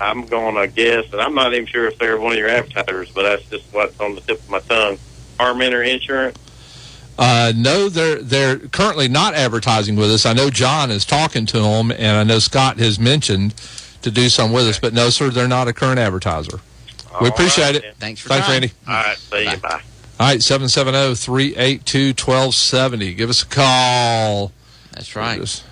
I'm going to guess, and I'm not even sure if they're one of your advertisers, but that's just what's on the tip of my tongue. Armentor Insurance? No, they're currently not advertising with us. I know John is talking to them, and I know Scott has mentioned to do some with us, but no, sir, they're not a current advertiser. We appreciate it. Thanks, Randy. All right, see you. Bye. All right, 770-382-1270. Give us a call. That's right.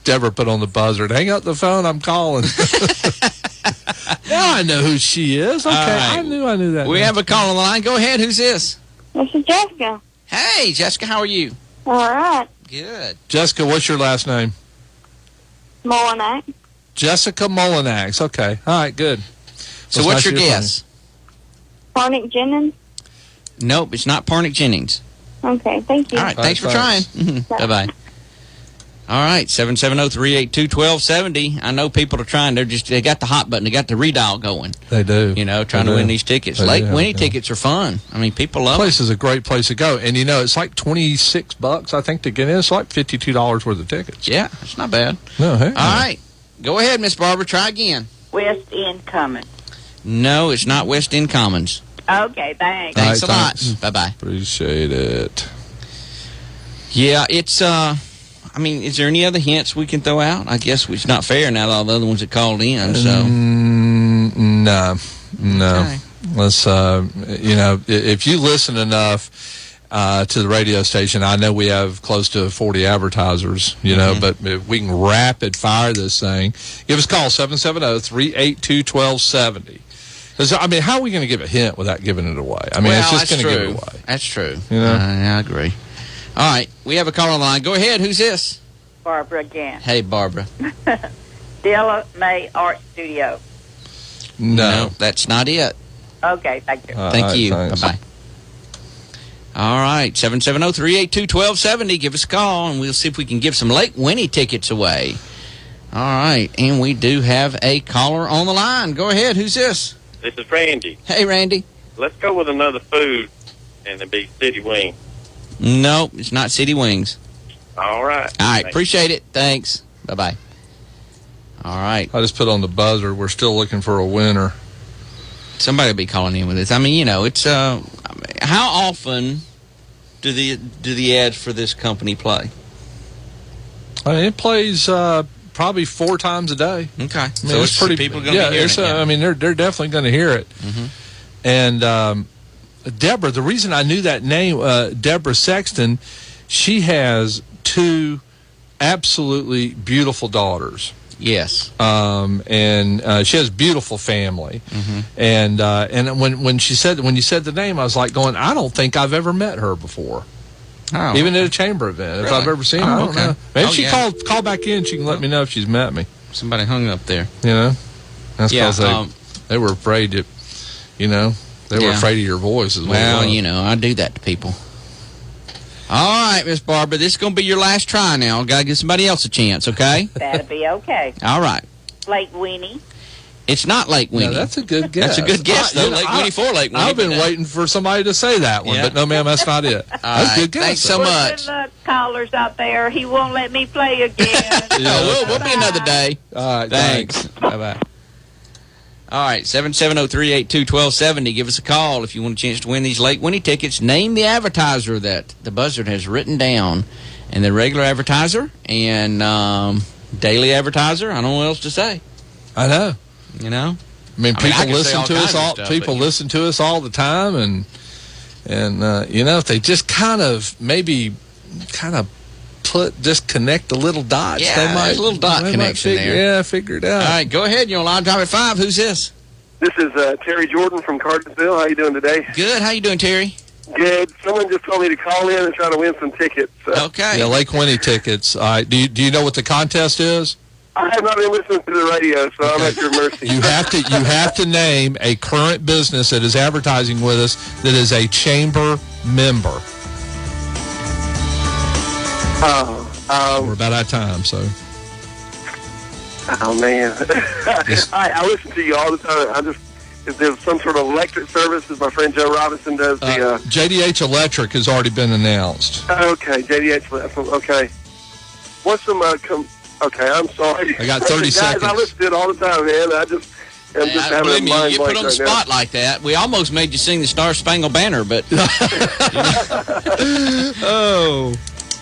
Deborah put on the buzzer. Hang up the phone. I'm calling. Now I know who she is. Okay, right. I knew that. We have a call on the line. Go ahead. Who's this? This is Jessica. Hey, Jessica. How are you? All right. Good. Jessica, what's your last name? Molinax. Jessica Molinax. Okay. All right, good. So what's your guess? Parnick Jennings? Nope, it's not Parnick Jennings. Okay, thank you. All right, thanks for trying. Bye-bye. All right, 770-382-1270. I know people are trying. They got the hot button. They got the redial going. They do. Trying to win these tickets. Lake Winnie tickets are fun. I mean, people love them. This place is a great place to go. And, it's like $26, I think, to get in. It's like $52 worth of tickets. Yeah, it's not bad. No, hey. All right. Go ahead, Miss Barbara. Try again. West End Commons. No, it's not West End Commons. Okay, thanks. Thanks a lot. Bye-bye. Appreciate it. Yeah, it's, is there any other hints we can throw out? I guess it's not fair now, all the other ones that called in, so. No. Okay. Let's, if you listen enough to the radio station, I know we have close to 40 advertisers, but if we can rapid fire this thing, give us a call, 770-382-1270. Because, how are we going to give a hint without giving it away? It's just going to give it away. That's true. I agree. All right, we have a call on the line. Go ahead. Who's this? Barbara again. Hey, Barbara. Della May Art Studio. No, that's not it. Okay, thank you. Thank you. Bye-bye. All right, 770-382-1270. Give us a call, and we'll see if we can give some Lake Winnie tickets away. All right, and we do have a caller on the line. Go ahead. Who's this? This is Randy. Hey, Randy. Let's go with another food, and it'd be City Wing. No, it's not City Wings. All right. All right, appreciate it. Thanks. Bye-bye. All right. I just put on the buzzer. We're still looking for a winner. Somebody will be calling in with this. It's how often do the ads for this company play? It plays probably 4 times a day. Okay. So it's pretty. People going to be hearing it. They're definitely going to hear it. Mm-hmm. And Deborah, the reason I knew that name, Deborah Sexton, she has 2 absolutely beautiful daughters. Yes. And she has a beautiful family. Mm-hmm. And when you said the name, I was like going, I don't think I've ever met her before. Oh. Even at a chamber event. Really? If I've ever seen her, I don't know. Maybe she call back in. She can let me know if she's met me. Somebody hung up there. That's because they were afraid that, they were afraid of your voice as well. Well, I do that to people. All right, Miss Barbara, this is going to be your last try now. Got to give somebody else a chance, okay? That'll be okay. All right. Lake Winnie. It's not Lake Winnie. No, that's a good guess. That's a good guess, though. Lake Winnie for Lake Winnie. I've been waiting for somebody to say that one, but no, ma'am, that's not it. That's a good guess. Thanks so much. Good luck, callers out there. He won't let me play again. We'll be another day. All right, thanks. Bye-bye. All right, 770-382-1270. Give us a call if you want a chance to win these Lake Winnie tickets. Name the advertiser that the buzzard has written down. And the regular advertiser and daily advertiser. I don't know what else to say. I know. People listen to us all. People listen to us all the time, and if they just kind of connect the little dots. Yeah, they might, there's a little dot connection there. Yeah, figure it out. All right, go ahead. You're on Live Drive at 5. Who's this? This is Terry Jordan from Cartersville. How you doing today? Good. How you doing, Terry? Good. Someone just told me to call in and try to win some tickets. Okay. Yeah, Lake Winnie tickets. All right. Do you know what the contest is? I have not been listening to the radio, so I'm at your mercy. You have to name a current business that is advertising with us that is a chamber member. We're about out of time, so. Oh man, I listen to you all the time. If there's some sort of electric service, as my friend Joe Robinson does, JDH Electric has already been announced. Okay, JDH. Okay. What's some Okay, I'm sorry. I got 30 Guys, seconds. I listen to it all the time, man. I'm just having a mind you put blank on the right now. spot like that. We almost made you sing the Star Spangled Banner, but Oh.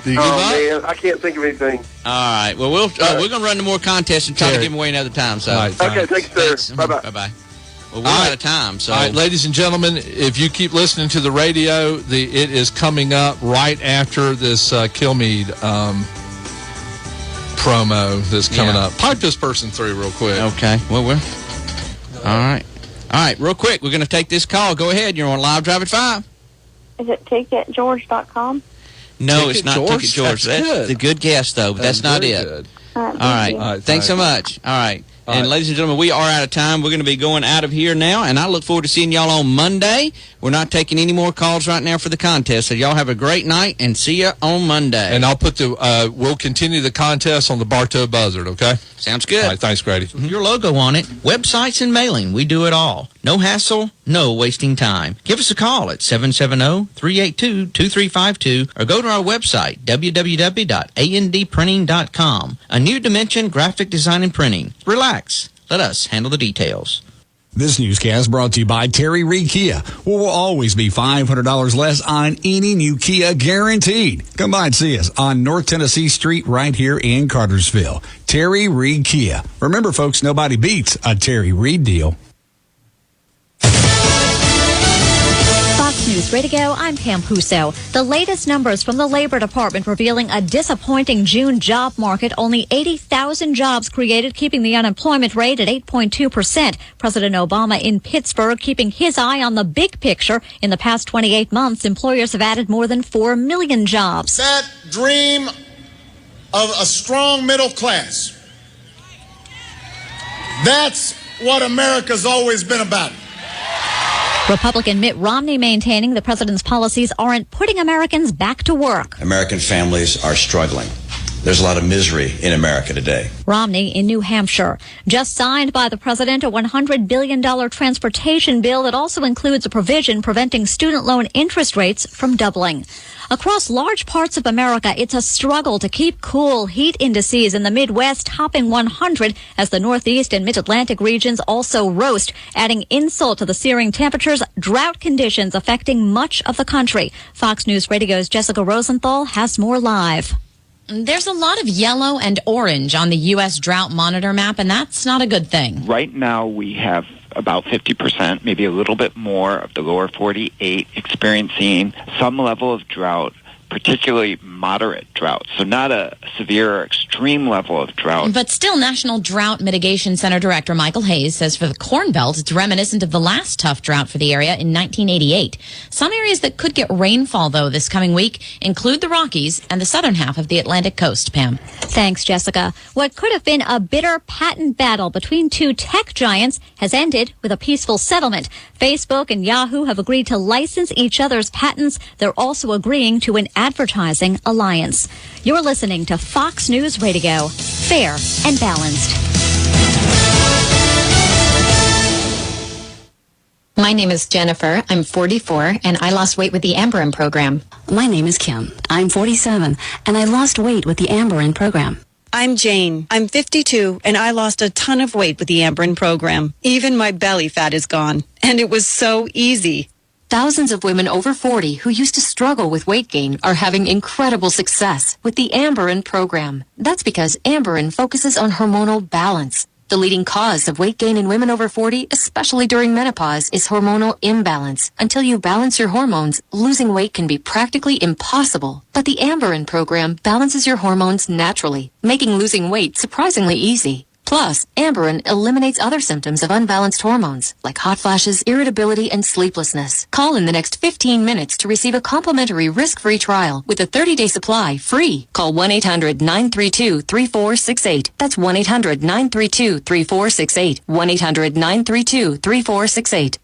Do you give up? Man, I can't think of anything. all right. Well, we're going to run more contests and try to Terry. give them away another time. So, All right, Okay, thanks, sir. Bye-bye. Bye-bye. Well, we're All right. out of time. So, All right, ladies and gentlemen, if you keep listening to the radio, it is coming up right after this Kilmeade promo that's coming up. Pipe this person through real quick. okay. Well, we're all right. All right, real quick. We're going to take this call. Go ahead. You're on Live Drive at 5. Is it ticketgeorge.com? No, it's not Ticket Ticket George. George? That's good. the good guess, though, but that's not very it. good. All right. All right, Thanks so thanks. much. All right. All And right. ladies and gentlemen, we are out of time. We're going to be going out of here now, and I look forward to seeing y'all on Monday. We're not taking any more calls right now for the contest, so y'all have a great night, and see you on Monday. And I'll put we'll continue the contest on the Bartow Buzzard, okay? Sounds good. All right, thanks, Grady. Your logo on it, websites and mailing, we do it all. No hassle, no wasting time. Give us a call at 770-382-2352 or go to our website, www.andprinting.com. A new dimension, graphic design and printing. Relax. Let us handle the details. This newscast brought to you by Terry Reed Kia, where will always be $500 less on any new Kia guaranteed. Come by and see us on North Tennessee Street right here in Cartersville. Terry Reed Kia. Remember, folks, nobody beats a Terry Reed deal. Fox News Radio, I'm Pam Puso. The latest numbers from the Labor Department revealing a disappointing June job market. Only 80,000 jobs created, keeping the unemployment rate at 8.2%. President Obama in Pittsburgh keeping his eye on the big picture. In the past 28 months, employers have added more than 4 million jobs. That dream of a strong middle class, that's what America's always been about. Republican Mitt Romney maintaining the president's policies aren't putting Americans back to work. American families are struggling. There's a lot of misery in America today. Romney in New Hampshire. Just signed by the president a $100 billion transportation bill that also includes a provision preventing student loan interest rates from doubling. Across large parts of America, it's a struggle to keep cool. Heat indices in the Midwest topping 100 as the Northeast and Mid-Atlantic regions also roast, adding insult to the searing temperatures. Drought conditions affecting much of the country. Fox News Radio's Jessica Rosenthal has more live. There's a lot of yellow and orange on the U.S. drought monitor map, and that's not a good thing. Right now we have about 50%, maybe a little bit more, of the lower 48 experiencing some level of drought, particularly moderate drought. So not a severe or extreme level of drought. But still, National Drought Mitigation Center Director Michael Hayes says for the Corn Belt, it's reminiscent of the last tough drought for the area in 1988. Some areas that could get rainfall, though, this coming week include the Rockies and the southern half of the Atlantic coast, Pam. Thanks, Jessica. What could have been a bitter patent battle between two tech giants has ended with a peaceful settlement. Facebook and Yahoo have agreed to license each other's patents. They're also agreeing to an advertising alliance. You're listening to Fox News Radio. Fair and balanced. My name is Jennifer. I'm 44, and I lost weight with the Amberin program. My name is Kim. I'm 47, and I lost weight with the Amberin program. I'm Jane. I'm 52, and I lost a ton of weight with the Amberin program. Even my belly fat is gone, and it was so easy. Thousands of women over 40 who used to struggle with weight gain are having incredible success with the Amberin program. That's because Amberin focuses on hormonal balance. The leading cause of weight gain in women over 40, especially during menopause, is hormonal imbalance. Until you balance your hormones, losing weight can be practically impossible. But the Amberin program balances your hormones naturally, making losing weight surprisingly easy. Plus, Amberin eliminates other symptoms of unbalanced hormones, like hot flashes, irritability, and sleeplessness. Call in the next 15 minutes to receive a complimentary risk-free trial with a 30-day supply free. Call 1-800-932-3468. That's 1-800-932-3468. 1-800-932-3468.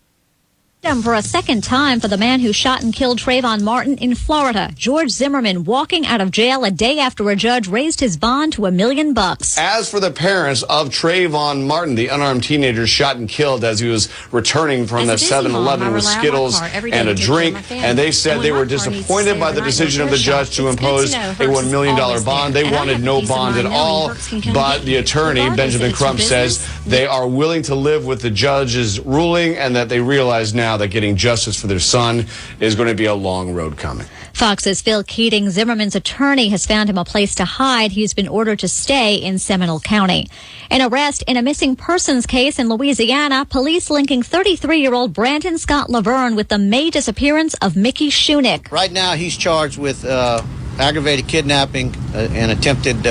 For a second time for the man who shot and killed Trayvon Martin in Florida. George Zimmerman walking out of jail a day after a judge raised his bond to $1 million. As for the parents of Trayvon Martin, the unarmed teenager shot and killed as he was returning from the 7-Eleven with Skittles and a drink, and they said they were disappointed by the decision of the judge to impose a $1 million bond. They wanted no bond at all, but the attorney, Benjamin Crump, says they are willing to live with the judge's ruling and that they realize now that getting justice for their son is going to be a long road coming. Fox's Phil Keating, Zimmerman's attorney, has found him a place to hide. He's been ordered to stay in Seminole County. An arrest in a missing persons case in Louisiana, police linking 33-year-old Brandon Scott Laverne with the May disappearance of Mickey Shunick. Right now, he's charged with aggravated kidnapping and attempted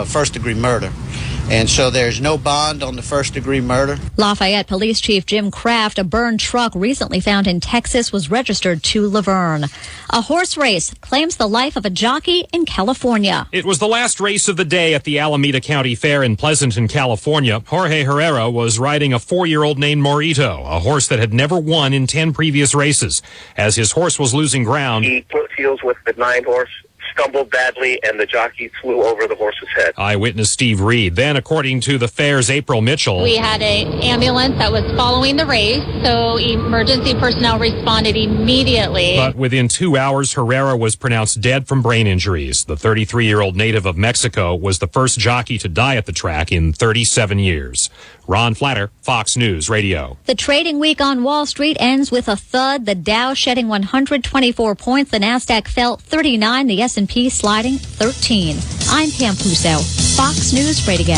first-degree murder. And so there's no bond on the first-degree murder. Lafayette Police Chief Jim Kraft, a burned truck recently found in Texas, was registered to Laverne. A horse race claims the life of a jockey in California. It was the last race of the day at the Alameda County Fair in Pleasanton, California. Jorge Herrera was riding a 4-year-old named Morito, a horse that had never won in 10 previous races. As his horse was losing ground, He put heels with the 9 horse, stumbled badly, and the jockey flew over the horse's head. Eyewitness Steve Reed. Then, according to the fair's April Mitchell, we had an ambulance that was following the race, so emergency personnel responded immediately. But within 2 hours, Herrera was pronounced dead from brain injuries. The 33-year-old native of Mexico was the first jockey to die at the track in 37 years. Ron Flatter, Fox News Radio. The trading week on Wall Street ends with a thud. The Dow shedding 124 points. The Nasdaq fell 39. The S&P sliding 13. I'm Pam Puso, Fox News Radio.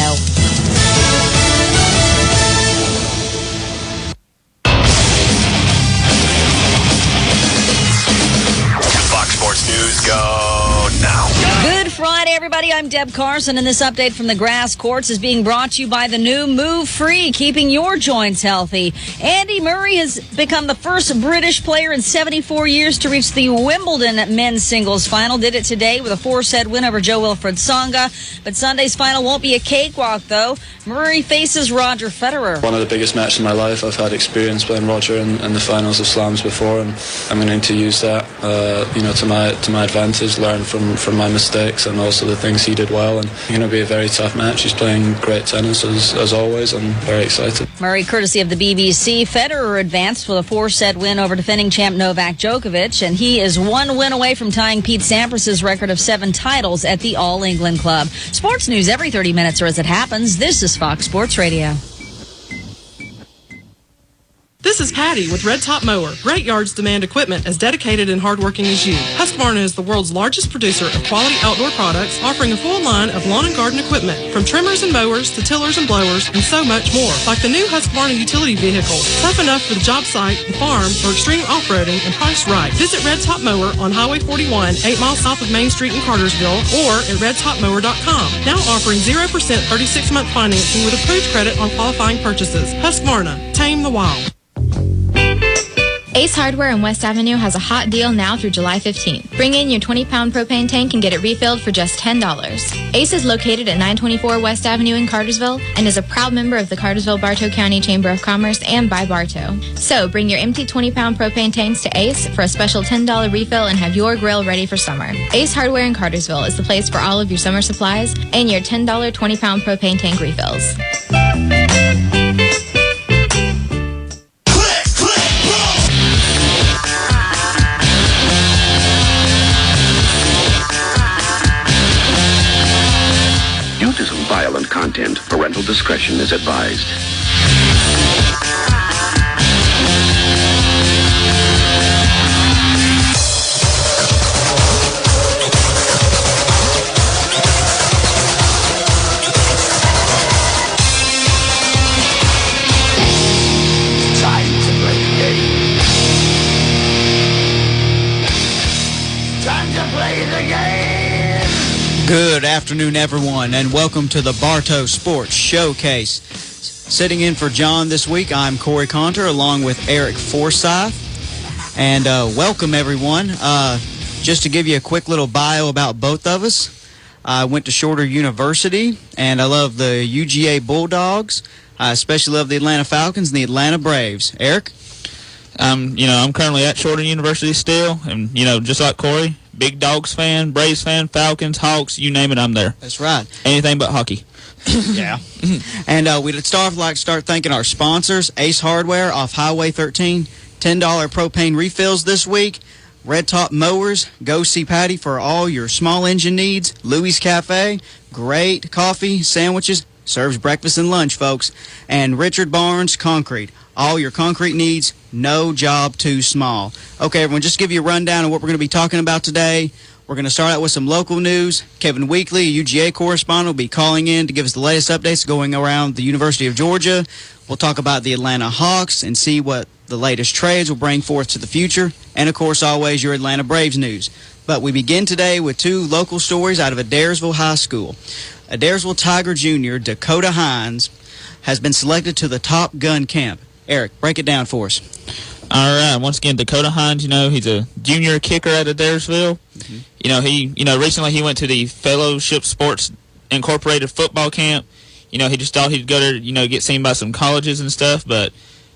Fox Sports News go now. Good Friday, everybody. I'm Deb Carson, and this update from the grass courts is being brought to you by the new Move Free, keeping your joints healthy. Andy Murray has become the first British player in 74 years to reach the Wimbledon men's singles final. Did it today with a 4-set win over Joe Wilfred Tsonga. But Sunday's final won't be a cakewalk, though. Murray faces Roger Federer. One of the biggest matches of my life. I've had experience playing Roger in the finals of slams before, and I'm going to use that, to my advantage, learn from my mistakes and also the things he did well. And it's going to be a very tough match. He's playing great tennis as always. I'm very excited. Murray, courtesy of the BBC. Federer advanced with a 4-set win over defending champ Novak Djokovic, and he is 1 win away from tying Pete Sampras's record of 7 titles at the All England Club. Sports news every 30 minutes or as it happens. This is Fox Sports Radio. This is Patty with Red Top Mower. Great yards demand equipment as dedicated and hardworking as you. Husqvarna is the world's largest producer of quality outdoor products, offering a full line of lawn and garden equipment, from trimmers and mowers to tillers and blowers, and so much more. Like the new Husqvarna utility vehicle, tough enough for the job site, the farm, or extreme off-roading, and priced right. Visit Red Top Mower on Highway 41, 8 miles south of Main Street in Cartersville, or at redtopmower.com. Now offering 0% 36-month financing with approved credit on qualifying purchases. Husqvarna, tame the wild. Ace Hardware on West Avenue has a hot deal now through July 15th. Bring in your 20-pound propane tank and get it refilled for just $10. Ace is located at 924 West Avenue in Cartersville and is a proud member of the Cartersville-Bartow County Chamber of Commerce and by Bartow. So bring your empty 20-pound propane tanks to Ace for a special $10 refill and have your grill ready for summer. Ace Hardware in Cartersville is the place for all of your summer supplies and your $10 20-pound propane tank refills. Due to some violent content, parental discretion is advised. Time to play the game. Time to play the game. Good afternoon, everyone, and welcome to the Bartow Sports Showcase. Sitting in for John this week, I'm Corey Conter, along with Eric Forsyth. And welcome, everyone. Just to give you a quick little bio about both of us, I went to Shorter University, and I love the UGA Bulldogs. I especially love the Atlanta Falcons and the Atlanta Braves. Eric? I'm currently at Shorter University still, and just like Corey, big Dogs fan, Braves fan, Falcons, Hawks, you name it, I'm there. That's right. Anything but hockey. Yeah. And we'd start thanking our sponsors: Ace Hardware off Highway 13, $10 propane refills this week. Red Top Mowers, go see Patty for all your small engine needs. Louis Cafe, great coffee, sandwiches, serves breakfast and lunch, folks. And Richard Barnes Concrete, all your concrete needs, no job too small. Okay, everyone, just to give you a rundown of what we're going to be talking about today. We're going to start out with some local news. Kevin Weekly, a UGA correspondent, will be calling in to give us the latest updates going around the University of Georgia. We'll talk about the Atlanta Hawks and see what the latest trades will bring forth to the future. And, of course, always your Atlanta Braves news. But we begin today with two local stories out of Adairsville High School. Adairsville Tiger Jr. Dakota Hines has been selected to the Top Gun camp. Eric, break it down for us. All right. Once again, Dakota Hines, he's a junior kicker at Adairsville. Mm-hmm. Recently he went to the Fellowship Sports Incorporated football camp. He just thought he'd go there, get seen by some colleges and stuff. But,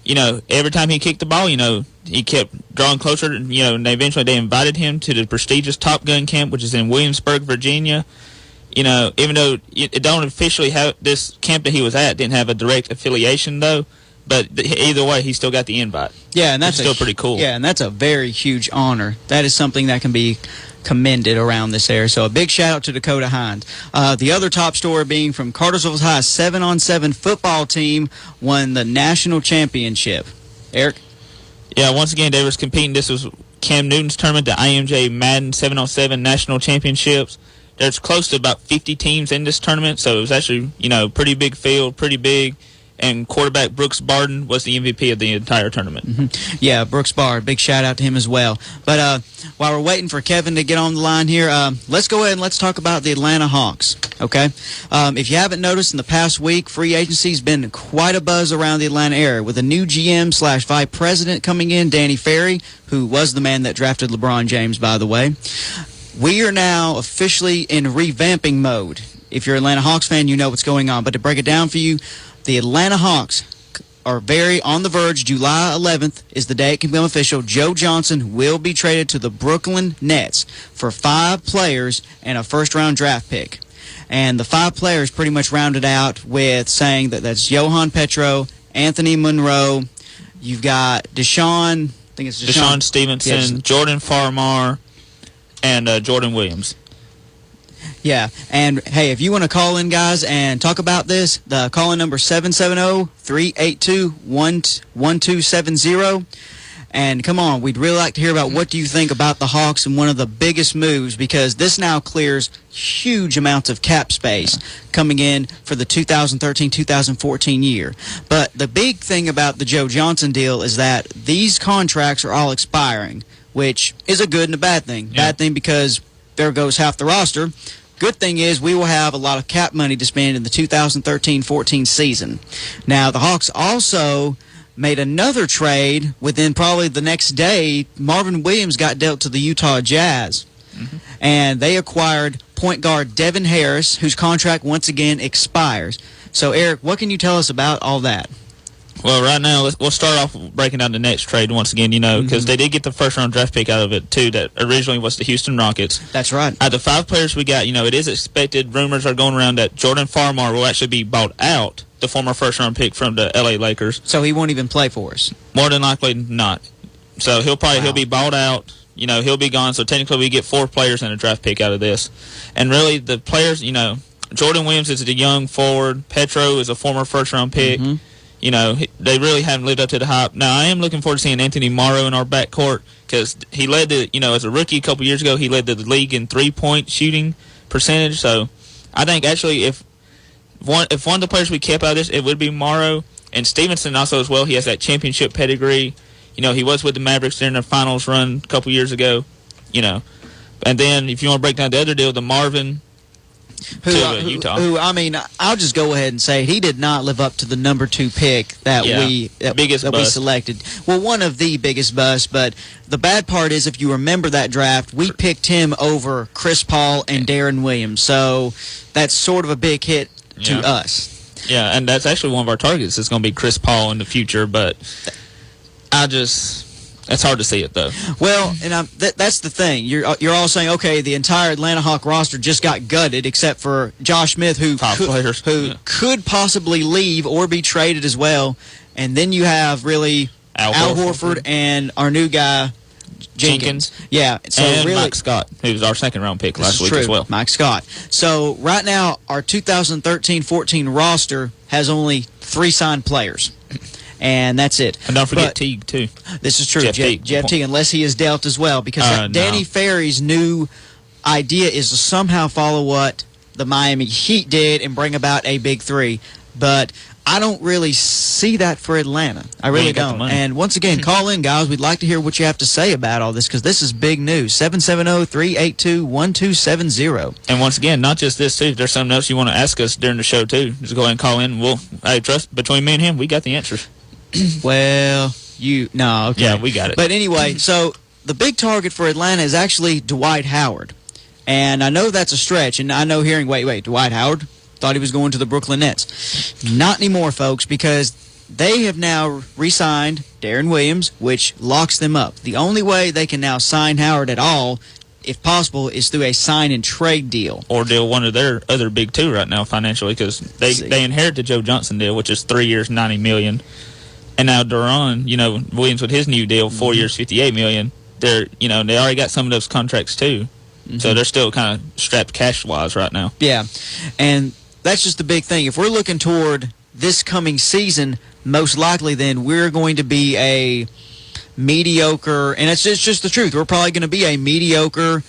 every time he kicked the ball, he kept drawing closer. And eventually they invited him to the prestigious Top Gun camp, which is in Williamsburg, Virginia. Even though it don't officially have, this camp that he was at didn't have a direct affiliation, though. But either way, he still got the invite. Yeah, and that's still pretty cool. Yeah, and that's a very huge honor. That is something that can be commended around this area. So a big shout out to Dakota Hines. The other top story being from Cartersville High 7-on-7 football team won the national championship. Eric? Yeah, once again, they was competing. This was Cam Newton's tournament, the IMJ Madden 7-on-7 national championships. There's close to about 50 teams in this tournament, so it was actually, pretty big field, pretty big. And quarterback Brooks Barden was the MVP of the entire tournament. Mm-hmm. Yeah, Brooks Bard. Big shout-out to him as well. But while we're waiting for Kevin to get on the line here, let's go ahead and let's talk about the Atlanta Hawks, okay? If you haven't noticed, in the past week, free agency's been quite a buzz around the Atlanta area with a new GM/vice president coming in, Danny Ferry, who was the man that drafted LeBron James, by the way. We are now officially in revamping mode. If you're an Atlanta Hawks fan, you know what's going on. But to break it down for you, the Atlanta Hawks are very on the verge. July 11th is the day it can become official. Joe Johnson will be traded to the Brooklyn Nets for 5 players and a first-round draft pick. And the 5 players pretty much rounded out with saying that's Johan Petro, Anthony Monroe, you've got Deshaun Stevenson, yes. Jordan Farmar, and Jordan Williams. Yeah, and hey, if you want to call in, guys, and talk about this, the call-in number 770-382-1270. And come on, we'd really like to hear about what do you think about the Hawks and one of the biggest moves, because this now clears huge amounts of cap space coming in for the 2013-2014 year. But the big thing about the Joe Johnson deal is that these contracts are all expiring, which is a good and a bad thing. Yeah. Bad thing because there goes half the roster. Good thing is we will have a lot of cap money to spend in the 2013-14 season. Now, the Hawks also made another trade within probably the next day. Marvin Williams got dealt to the Utah Jazz, and they acquired point guard Devin Harris, whose contract once again expires. So, Eric, what can you tell us about all that? Well, right now, we'll start off breaking down the next trade once again, because they did get the first-round draft pick out of it, too, that originally was the Houston Rockets. That's right. Out of the 5 players we got, it is expected, rumors are going around that Jordan Farmar will actually be bought out, the former first-round pick from the L.A. Lakers. So he won't even play for us? More than likely not. So he'll be bought out, he'll be gone, so technically we get 4 players and a draft pick out of this. And really, the players, Jordan Williams is the young forward, Petro is a former first-round pick. Mm-hmm. They really haven't lived up to the hype. Now, I am looking forward to seeing Anthony Morrow in our backcourt because he led as a rookie a couple years ago, he led the league in three-point shooting percentage. So I think actually if one of the players we kept out of this, it would be Morrow. And Stevenson also as well. He has that championship pedigree. He was with the Mavericks during their finals run a couple years ago. And then if you want to break down the other deal, the Marvin Utah. Who, I'll just go ahead and say he did not live up to the number 2 pick that we selected. Well, one of the biggest busts, but the bad part is if you remember that draft, we picked him over Chris Paul and Darren Williams. So that's sort of a big hit to us. Yeah, and that's actually one of our targets. It's going to be Chris Paul in the future, but I just It's hard to see it, though. Well, and that's the thing. You're all saying, okay, the entire Atlanta Hawk roster just got gutted, except for Josh Smith, who could possibly leave or be traded as well. And then you have really Al Horford and our new guy, Jenkins. Yeah. So and really, Mike Scott, who was our second-round pick last week as well. Mike Scott. So right now, our 2013-14 roster has only 3 signed players. And that's it. And don't forget Teague, too. This is true. Jeff Teague, unless he is dealt as well. Because Danny Ferry's new idea is to somehow follow what the Miami Heat did and bring about a big 3. But I don't really see that for Atlanta. I really don't. And once again, call in, guys. We'd like to hear what you have to say about all this because this is big news. 770-382-1270. And once again, not just this, too. If there's something else you want to ask us during the show, too, just go ahead and call in. Hey, trust between me and him, we got the answers. Well, no, okay. Yeah, we got it. But anyway, so the big target for Atlanta is actually Dwight Howard. And I know that's a stretch, and I know hearing, wait, Dwight Howard? Thought he was going to the Brooklyn Nets. Not anymore, folks, because they have now re-signed Darren Williams, which locks them up. The only way they can now sign Howard at all, if possible, is through a sign-and-trade deal. Or deal one of their other big 2 right now financially because they inherit the Joe Johnson deal, which is 3 years, $90 million. And now Duran, Williams with his new deal, 4 years, $58 million. They already got some of those contracts too, so they're still kind of strapped cash-wise right now. Yeah, and that's just the big thing. If we're looking toward this coming season, most likely then we're going to be a mediocre, and it's just the truth. We're probably going to be a mediocre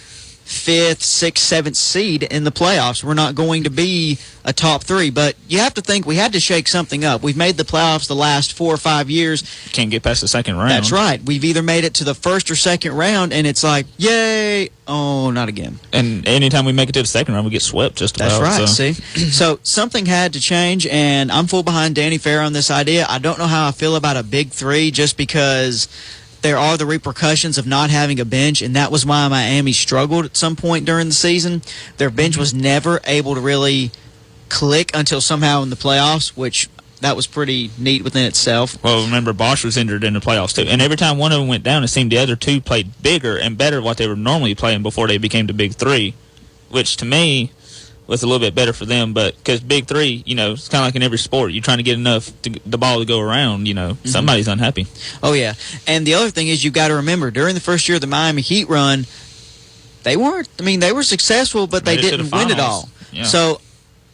5th, 6th, 7th seed in the playoffs. We're not going to be a top 3, but you have to think we had to shake something up. We've made the playoffs the last 4 or 5 years. Can't get past the second round. That's right. We've either made it to the first or second round, and it's like, yay, oh, not again. And anytime we make it to the second round, we get swept just about. That's right, see? So something had to change, and I'm full behind Danny Fair on this idea. I don't know how I feel about a big 3 just because there are the repercussions of not having a bench, and that was why Miami struggled at some point during the season. Their bench was never able to really click until somehow in the playoffs, which that was pretty neat within itself. Well, remember, Bosch was injured in the playoffs, too. And every time one of them went down, it seemed the other 2 played bigger and better what they were normally playing before they became the big 3, which to me was a little bit better for them. But because big 3, it's kind of like in every sport. You're trying to get enough the ball to go around, somebody's unhappy. Oh, yeah. And the other thing is you've got to remember, during the first year of the Miami Heat run, they were successful, but they didn't win it all. Yeah. So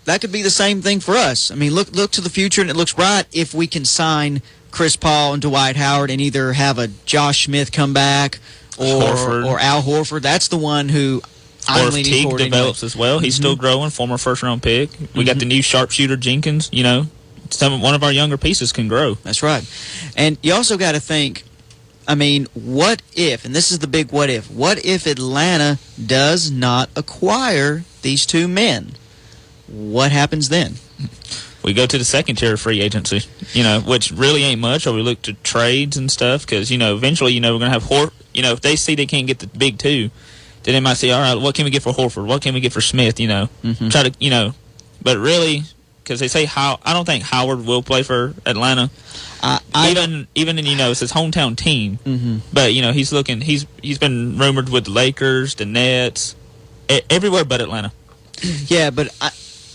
that could be the same thing for us. I mean, look to the future, and it looks bright if we can sign Chris Paul and Dwight Howard and either have a Josh Smith come back or Al Horford. That's the one who I'm leaning Teague forward develops as well. He's still growing, former first-round pick. We got the new sharpshooter Jenkins. One of our younger pieces can grow. That's right. And you also got to think, I mean, what if, and this is the big what if Atlanta does not acquire these 2 men? What happens then? We go to the second tier of free agency, which really ain't much, or we look to trades and stuff, because, eventually, we're going to have if they see they can't get the big 2, then they might say, all right, what can we get for Horford? What can we get for Smith? Try to, but really, because they say I don't think Howard will play for Atlanta. Even in it's his hometown team, but he's been rumored with the Lakers, the Nets, everywhere but Atlanta. Yeah, but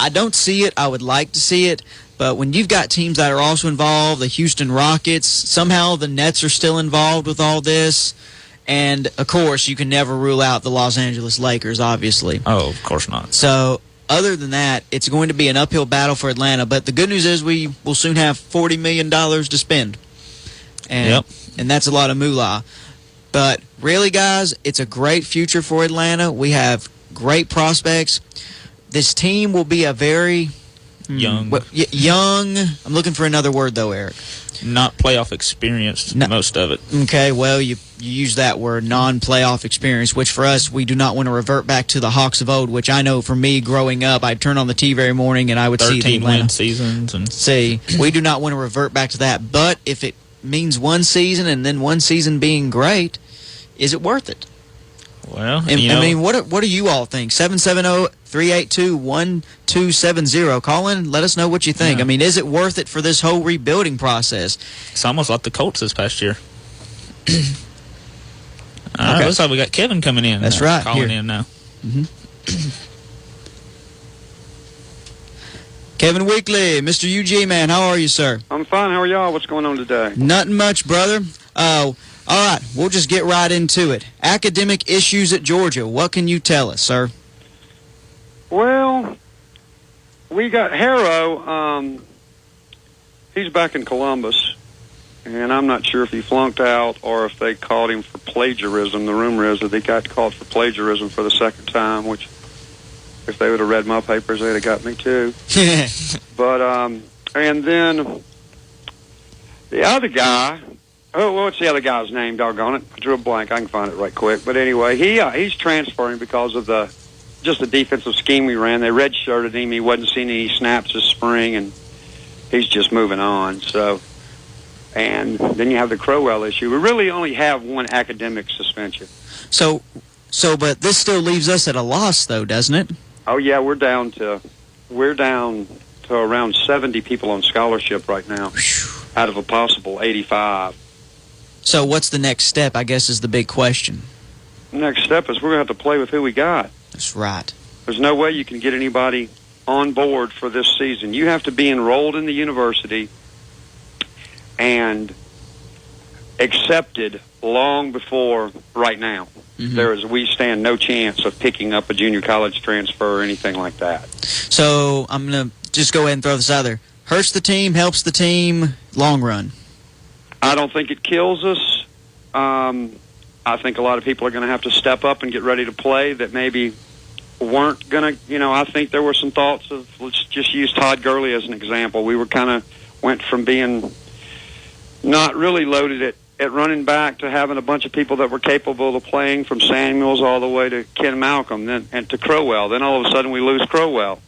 I don't see it. I would like to see it, but when you've got teams that are also involved, the Houston Rockets, somehow the Nets are still involved with all this. And, of course, you can never rule out the Los Angeles Lakers, obviously. Oh, of course not. So, other than that, it's going to be an uphill battle for Atlanta. But the good news is we will soon have $40 million to spend. And that's a lot of moolah. But, really, guys, it's a great future for Atlanta. We have great prospects. This team will be a very young. I'm looking for another word, though, Eric. Not playoff experienced, most of it. Okay, well, you use that word, non-playoff experience, which for us, we do not want to revert back to the Hawks of old, which I know for me growing up, I'd turn on the TV every morning and I would see the Atlanta 13-win seasons. See, we do not want to revert back to that. But if it means one season and then one season being great, is it worth it? Well, I mean, what do you all think? 770-382-1270. Call in, let us know what you think. Yeah. I mean, is it worth it for this whole rebuilding process? It's almost like the Colts this past year. All right, looks like we got Kevin coming in. That's right. Calling in now. Kevin Weekly, Mr. UG, man, how are you, sir? I'm fine. How are y'all? What's going on today? Nothing much, brother. All right, we'll just get right into it. Academic issues at Georgia. What can you tell us, sir? Well, we got Harrow. He's back in Columbus, and I'm not sure if he flunked out or if they caught him for plagiarism. The rumor is that they got caught for plagiarism for the second time, which if they would have read my papers, they'd have got me too. But, and then the other guy, what's the other guy's name, doggone it? I drew a blank. I can find it right quick. But anyway, he's transferring because of just the defensive scheme we ran. They redshirted him. He wasn't seeing any snaps this spring, and he's just moving on. So, and then you have the Crowell issue. We really only have one academic suspension. So, but this still leaves us at a loss, though, doesn't it? Oh yeah, we're down to around 70 people on scholarship right now, out of a possible 85. So what's the next step, I guess, is the big question. Next step is we're going to have to play with who we got. That's right. There's no way you can get anybody on board for this season. You have to be enrolled in the university and accepted long before right now. We stand no chance of picking up a junior college transfer or anything like that. So I'm going to just go ahead and throw this out there. Hurts the team, helps the team, long run. I don't think it kills us. I think a lot of people are going to have to step up and get ready to play that maybe weren't going to, I think there were some thoughts of, let's just use Todd Gurley as an example. We went from being not really loaded at running back to having a bunch of people that were capable of playing, from Samuels all the way to Ken Malcolm and to Crowell. Then all of a sudden we lose Crowell.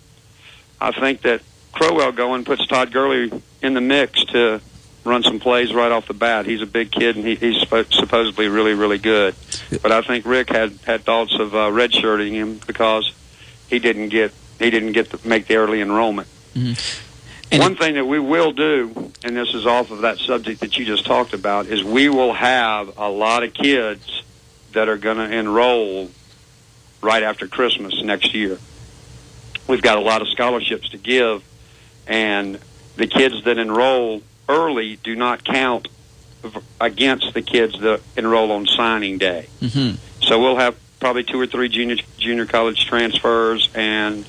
I think that Crowell going puts Todd Gurley in the mix to run some plays right off the bat. He's a big kid, and he's supposedly really, really good. But I think Rick had thoughts of redshirting him because he didn't get to make the early enrollment. One thing that we will do, and this is off of that subject that you just talked about, is we will have a lot of kids that are going to enroll right after Christmas next year. We've got a lot of scholarships to give, and the kids that enroll early do not count against the kids that enroll on signing day. So we'll have probably 2 or 3 junior college transfers, and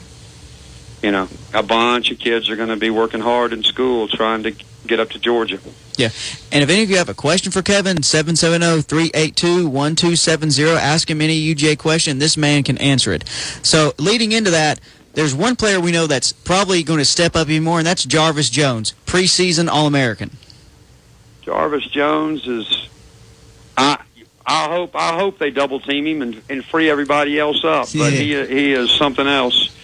a bunch of kids are going to be working hard in school trying to get up to Georgia. Yeah. And if any of you have a question for Kevin, 770-382-1270. Ask him any UJ question. This man can answer it. So leading into that, there's one player we know that's probably going to step up even more, and that's Jarvis Jones, preseason All-American. Jarvis Jones is I hope they double team him and free everybody else up. But he is something else.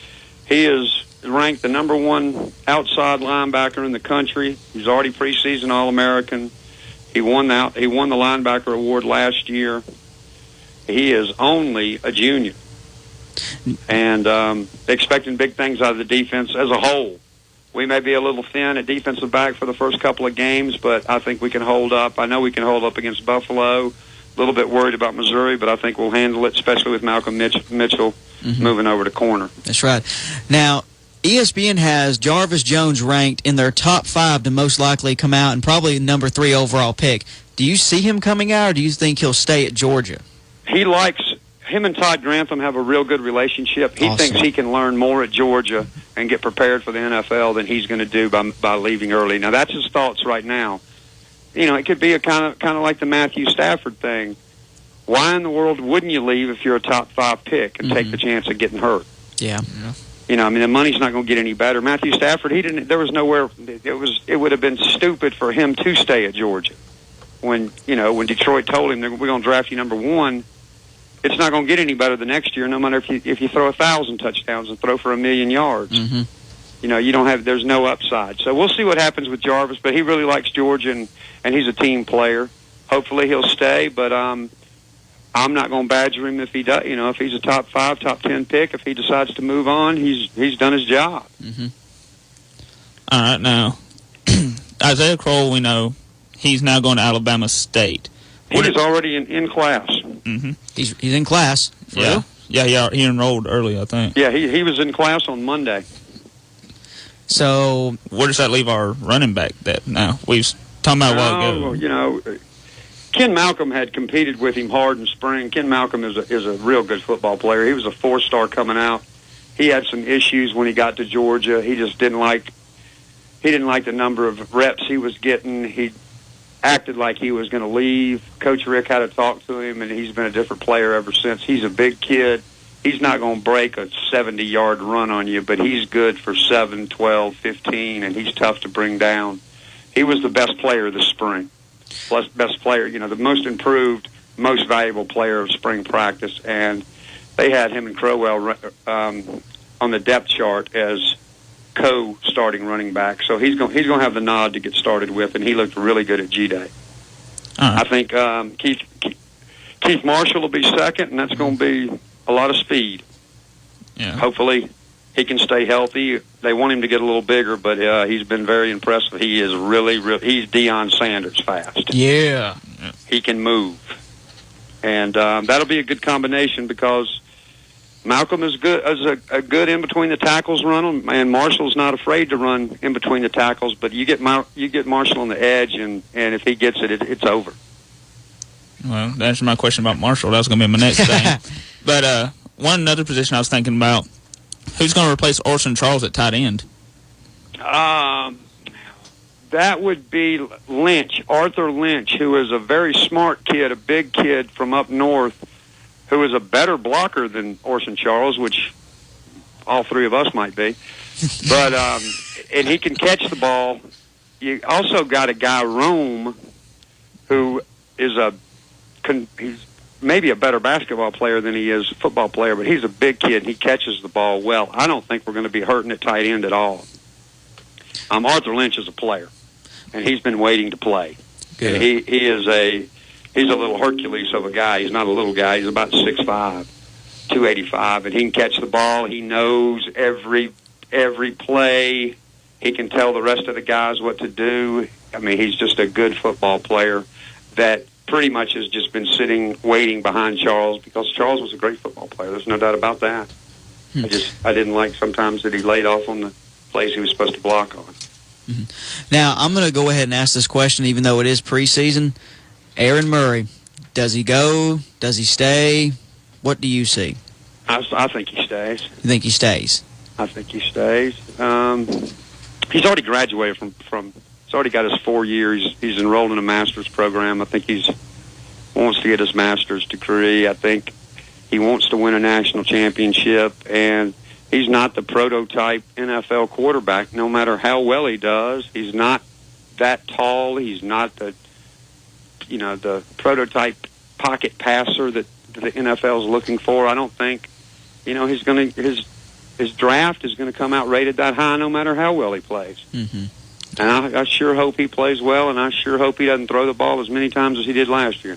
He is ranked the number 1 outside linebacker in the country. He's already preseason All-American. He won the linebacker award last year. He is only a junior, and expecting big things out of the defense as a whole. We may be a little thin at defensive back for the first couple of games, but I think we can hold up. I know we can hold up against Buffalo. A little bit worried about Missouri, but I think we'll handle it, especially with Malcolm Mitchell moving over to corner. That's right. Now, ESPN has Jarvis Jones ranked in their top 5 to most likely come out and probably number 3 overall pick. Do you see him coming out, or do you think he'll stay at Georgia? Him and Todd Grantham have a real good relationship. He thinks he can learn more at Georgia and get prepared for the NFL than he's going to do by leaving early. Now, that's his thoughts right now. It could be a kind of like the Matthew Stafford thing. Why in the world wouldn't you leave if you're a top 5 pick and take the chance of getting hurt? Yeah. The money's not going to get any better. Matthew Stafford, there was nowhere. It would have been stupid for him to stay at Georgia. When Detroit told him we're going to draft you number 1, it's not going to get any better the next year, no matter if you throw 1,000 touchdowns and throw for 1,000,000 yards. There's no upside. So we'll see what happens with Jarvis, but he really likes Georgia, and he's a team player. Hopefully he'll stay, but I'm not going to badger him if he does. If he's a top 5, top 10 pick, if he decides to move on, he's done his job. All right, now Isaiah Crowell, we know he's now going to Alabama State. He is already in class. Mm-hmm. He's in class. Yeah. Yeah, he enrolled early, I think. Yeah, he was in class on Monday. So where does that leave our running back now? We was talking about a while ago. You know, Ken Malcolm had competed with him hard in spring. Ken Malcolm is a real good football player. He was a 4-star coming out. He had some issues when he got to Georgia. He just didn't like the number of reps he was getting. He acted like he was going to leave. Coach Rick had to talk to him, and he's been a different player ever since. He's a big kid. He's not going to break a 70-yard run on you, but he's good for 7, 12, 15, and he's tough to bring down. He was the best player this spring. Plus, best player, the most improved, most valuable player of spring practice, and they had him and Crowell on the depth chart as co-starting running back. So he's going to have the nod to get started with, and he looked really good at G-Day. I think Keith Marshall will be second, and that's going to be a lot of speed. Yeah. Hopefully he can stay healthy. They want him to get a little bigger, but he's been very impressive. He is he's Deion Sanders fast. Yeah. He can move. And that'll be a good combination because Malcolm is good as a good in between the tackles runner, and Marshall's not afraid to run in between the tackles. But you get Marshall on the edge, and if he gets it, it's over. Well, to answer my question about Marshall, that was going to be my next thing. But one other position I was thinking about: who's going to replace Orson Charles at tight end? That would be Lynch, Arthur Lynch, who is a very smart kid, a big kid from up north, who is a better blocker than Orson Charles, which all three of us might be. But and he can catch the ball. You also got a guy, Rome, who is he's maybe a better basketball player than he is a football player, but he's a big kid, and he catches the ball well. I don't think we're going to be hurting at tight end at all. Arthur Lynch is a player, and he's been waiting to play. Good. He's a little Hercules of a guy. He's not a little guy. He's about 6'5", 285, and he can catch the ball. He knows every play. He can tell the rest of the guys what to do. I mean, he's just a good football player that pretty much has just been sitting, waiting behind Charles, because Charles was a great football player. There's no doubt about that. I didn't like sometimes that he laid off on the plays he was supposed to block on. Mm-hmm. Now, I'm going to go ahead and ask this question, even though it is preseason. Aaron Murray, does he go? Does he stay? What do you see? I think he stays. You think he stays? I think he stays. He's already graduated from he's already got his 4 years. He's enrolled in a master's program. I think he wants to get his master's degree. I think he wants to win a national championship, and he's not the prototype NFL quarterback, no matter how well he does. He's not that tall. He's not the prototype pocket passer that the NFL is looking for. I don't think, his draft is going to come out rated that high no matter how well he plays. Mm-hmm. And I sure hope he plays well, and I sure hope he doesn't throw the ball as many times as he did last year.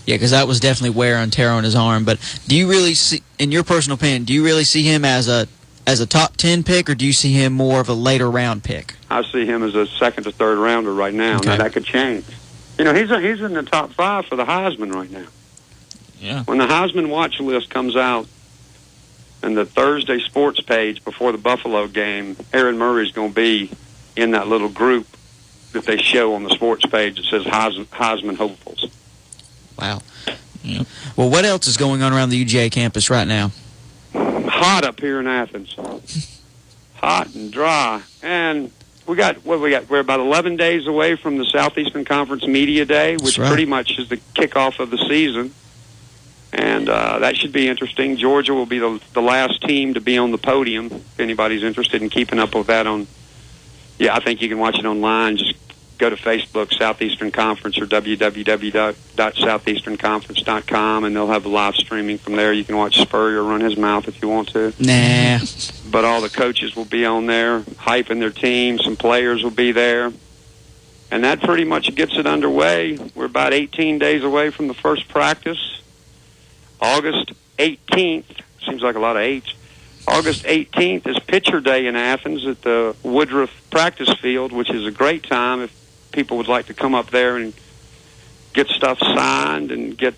Yeah, because that was definitely wear and tear on his arm. But do you really see, in your personal opinion, do you really see him as a top 10 pick, or do you see him more of a later round pick? I see him as a second or third rounder right now. Okay. Now that could change. He's in the top 5 for the Heisman right now. Yeah. When the Heisman watch list comes out and the Thursday sports page before the Buffalo game, Aaron Murray's going to be in that little group that they show on the sports page that says Heisman hopefuls. Wow. Yep. Well, what else is going on around the UGA campus right now? Hot up here in Athens. Hot and dry. And we're about 11 days away from the Southeastern Conference Media Day, which pretty much is the kickoff of the season. And that should be interesting. Georgia will be the last team to be on the podium, if anybody's interested in keeping up with that I think you can watch it online. Just go to Facebook, Southeastern Conference, or www.southeasternconference.com, and they'll have live streaming from there. You can watch Spurrier run his mouth if you want to. Nah. But all the coaches will be on there, hyping their team. Some players will be there. And that pretty much gets it underway. We're about 18 days away from the first practice. August 18th, seems like a lot of H. August 18th is Pitcher Day in Athens at the Woodruff practice field, which is a great time if people would like to come up there and get stuff signed and get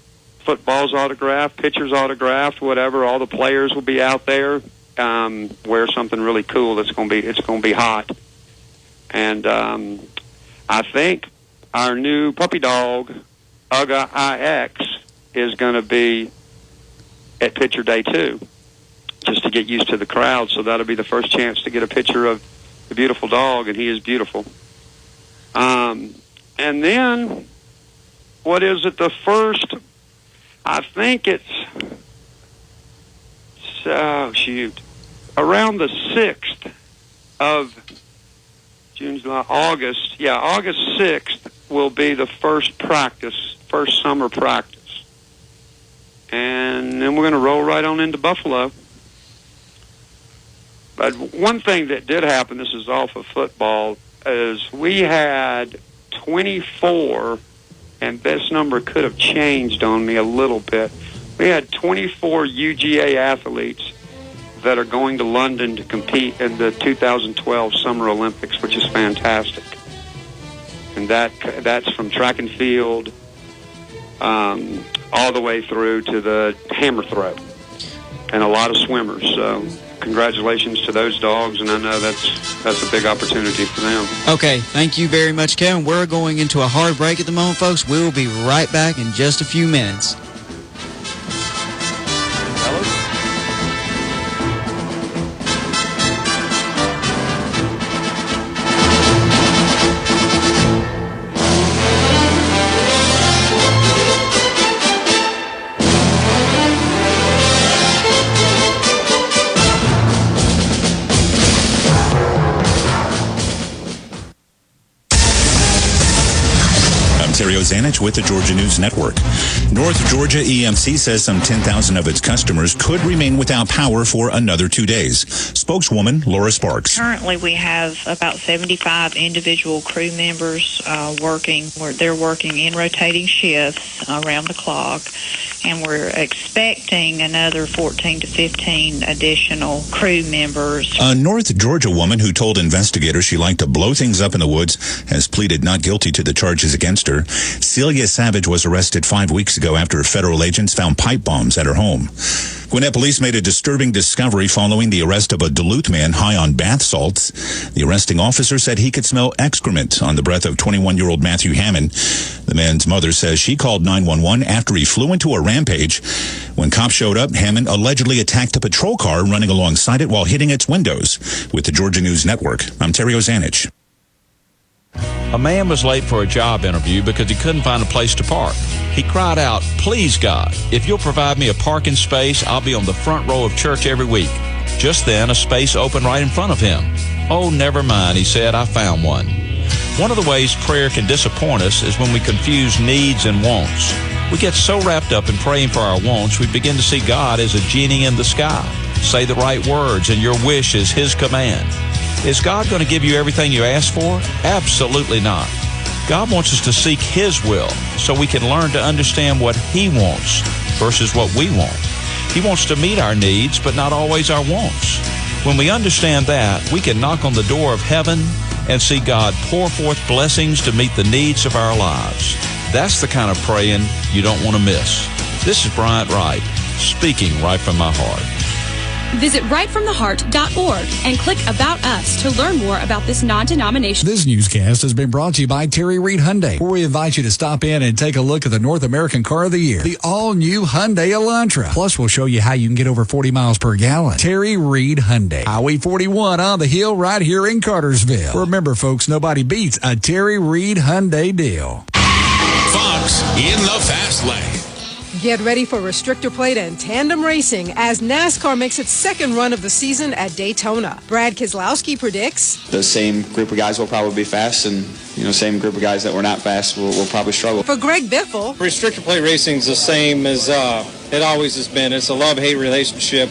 football's autographed, pitchers autographed, whatever. All the players will be out there. Wear something really cool. It's going to be hot. And I think our new puppy dog, Ugga IX, is going to be at Pitcher Day too, just to get used to the crowd. So that'll be the first chance to get a picture of the beautiful dog, and he is beautiful. And then, what is it? The first, I think it's, around the 6th of June, July, August. Yeah, August 6th will be the first summer practice. And then we're going to roll right on into Buffalo. But one thing that did happen, this is off of football, is we had 24, and this number could have changed on me a little bit. We had 24 UGA athletes that are going to London to compete in the 2012 Summer Olympics, which is fantastic. And that's from track and field all the way through to the hammer throw, and a lot of swimmers. So congratulations to those dogs, and I know that's a big opportunity for them. Okay, thank you very much, Kevin. We're going into a hard break at the moment, folks. We will be right back in just a few minutes. Terry Ozanich with the Georgia News Network. North Georgia EMC says some 10,000 of its customers could remain without power for another 2 days. Spokeswoman Laura Sparks. Currently, we have about 75 individual crew members working. They're working in rotating shifts around the clock, and we're expecting another 14 to 15 additional crew members. A North Georgia woman who told investigators she liked to blow things up in the woods has pleaded not guilty to the charges against her. Celia Savage was arrested 5 weeks ago after federal agents found pipe bombs at her home. Gwinnett police made a disturbing discovery following the arrest of a Duluth man high on bath salts. The arresting officer said he could smell excrement on the breath of 21-year-old Matthew Hammond. The man's mother says she called 911 after he flew into a rampage. When cops showed up, Hammond allegedly attacked a patrol car running alongside it while hitting its windows. With the Georgia News Network, I'm Terry Ozanich. A man was late for a job interview because he couldn't find a place to park. He cried out, "Please, God, if you'll provide me a parking space, I'll be on the front row of church every week." Just then, a space opened right in front of him. "Oh, never mind," he said, "I found one." One of the ways prayer can disappoint us is when we confuse needs and wants. We get so wrapped up in praying for our wants, we begin to see God as a genie in the sky. Say the right words, and your wish is His command. Is God going to give you everything you ask for? Absolutely not. God wants us to seek His will so we can learn to understand what He wants versus what we want. He wants to meet our needs, but not always our wants. When we understand that, we can knock on the door of heaven and see God pour forth blessings to meet the needs of our lives. That's the kind of praying you don't want to miss. This is Bryant Wright, speaking right from my heart. Visit rightfromtheheart.org and click About Us to learn more about this non-denominational. This newscast has been brought to you by Terry Reed Hyundai, where we invite you to stop in and take a look at the North American Car of the Year, the all-new Hyundai Elantra. Plus, we'll show you how you can get over 40 miles per gallon. Terry Reed Hyundai, Highway 41 on the hill right here in Cartersville. Remember, folks, nobody beats a Terry Reed Hyundai deal. Fox in the fast lane. Get ready for restrictor plate and tandem racing as NASCAR makes its second run of the season at Daytona. Brad Keselowski predicts the same group of guys will probably be fast, and same group of guys that were not fast will probably struggle. For Greg Biffle, restrictor plate racing is the same as it always has been. It's a love-hate relationship.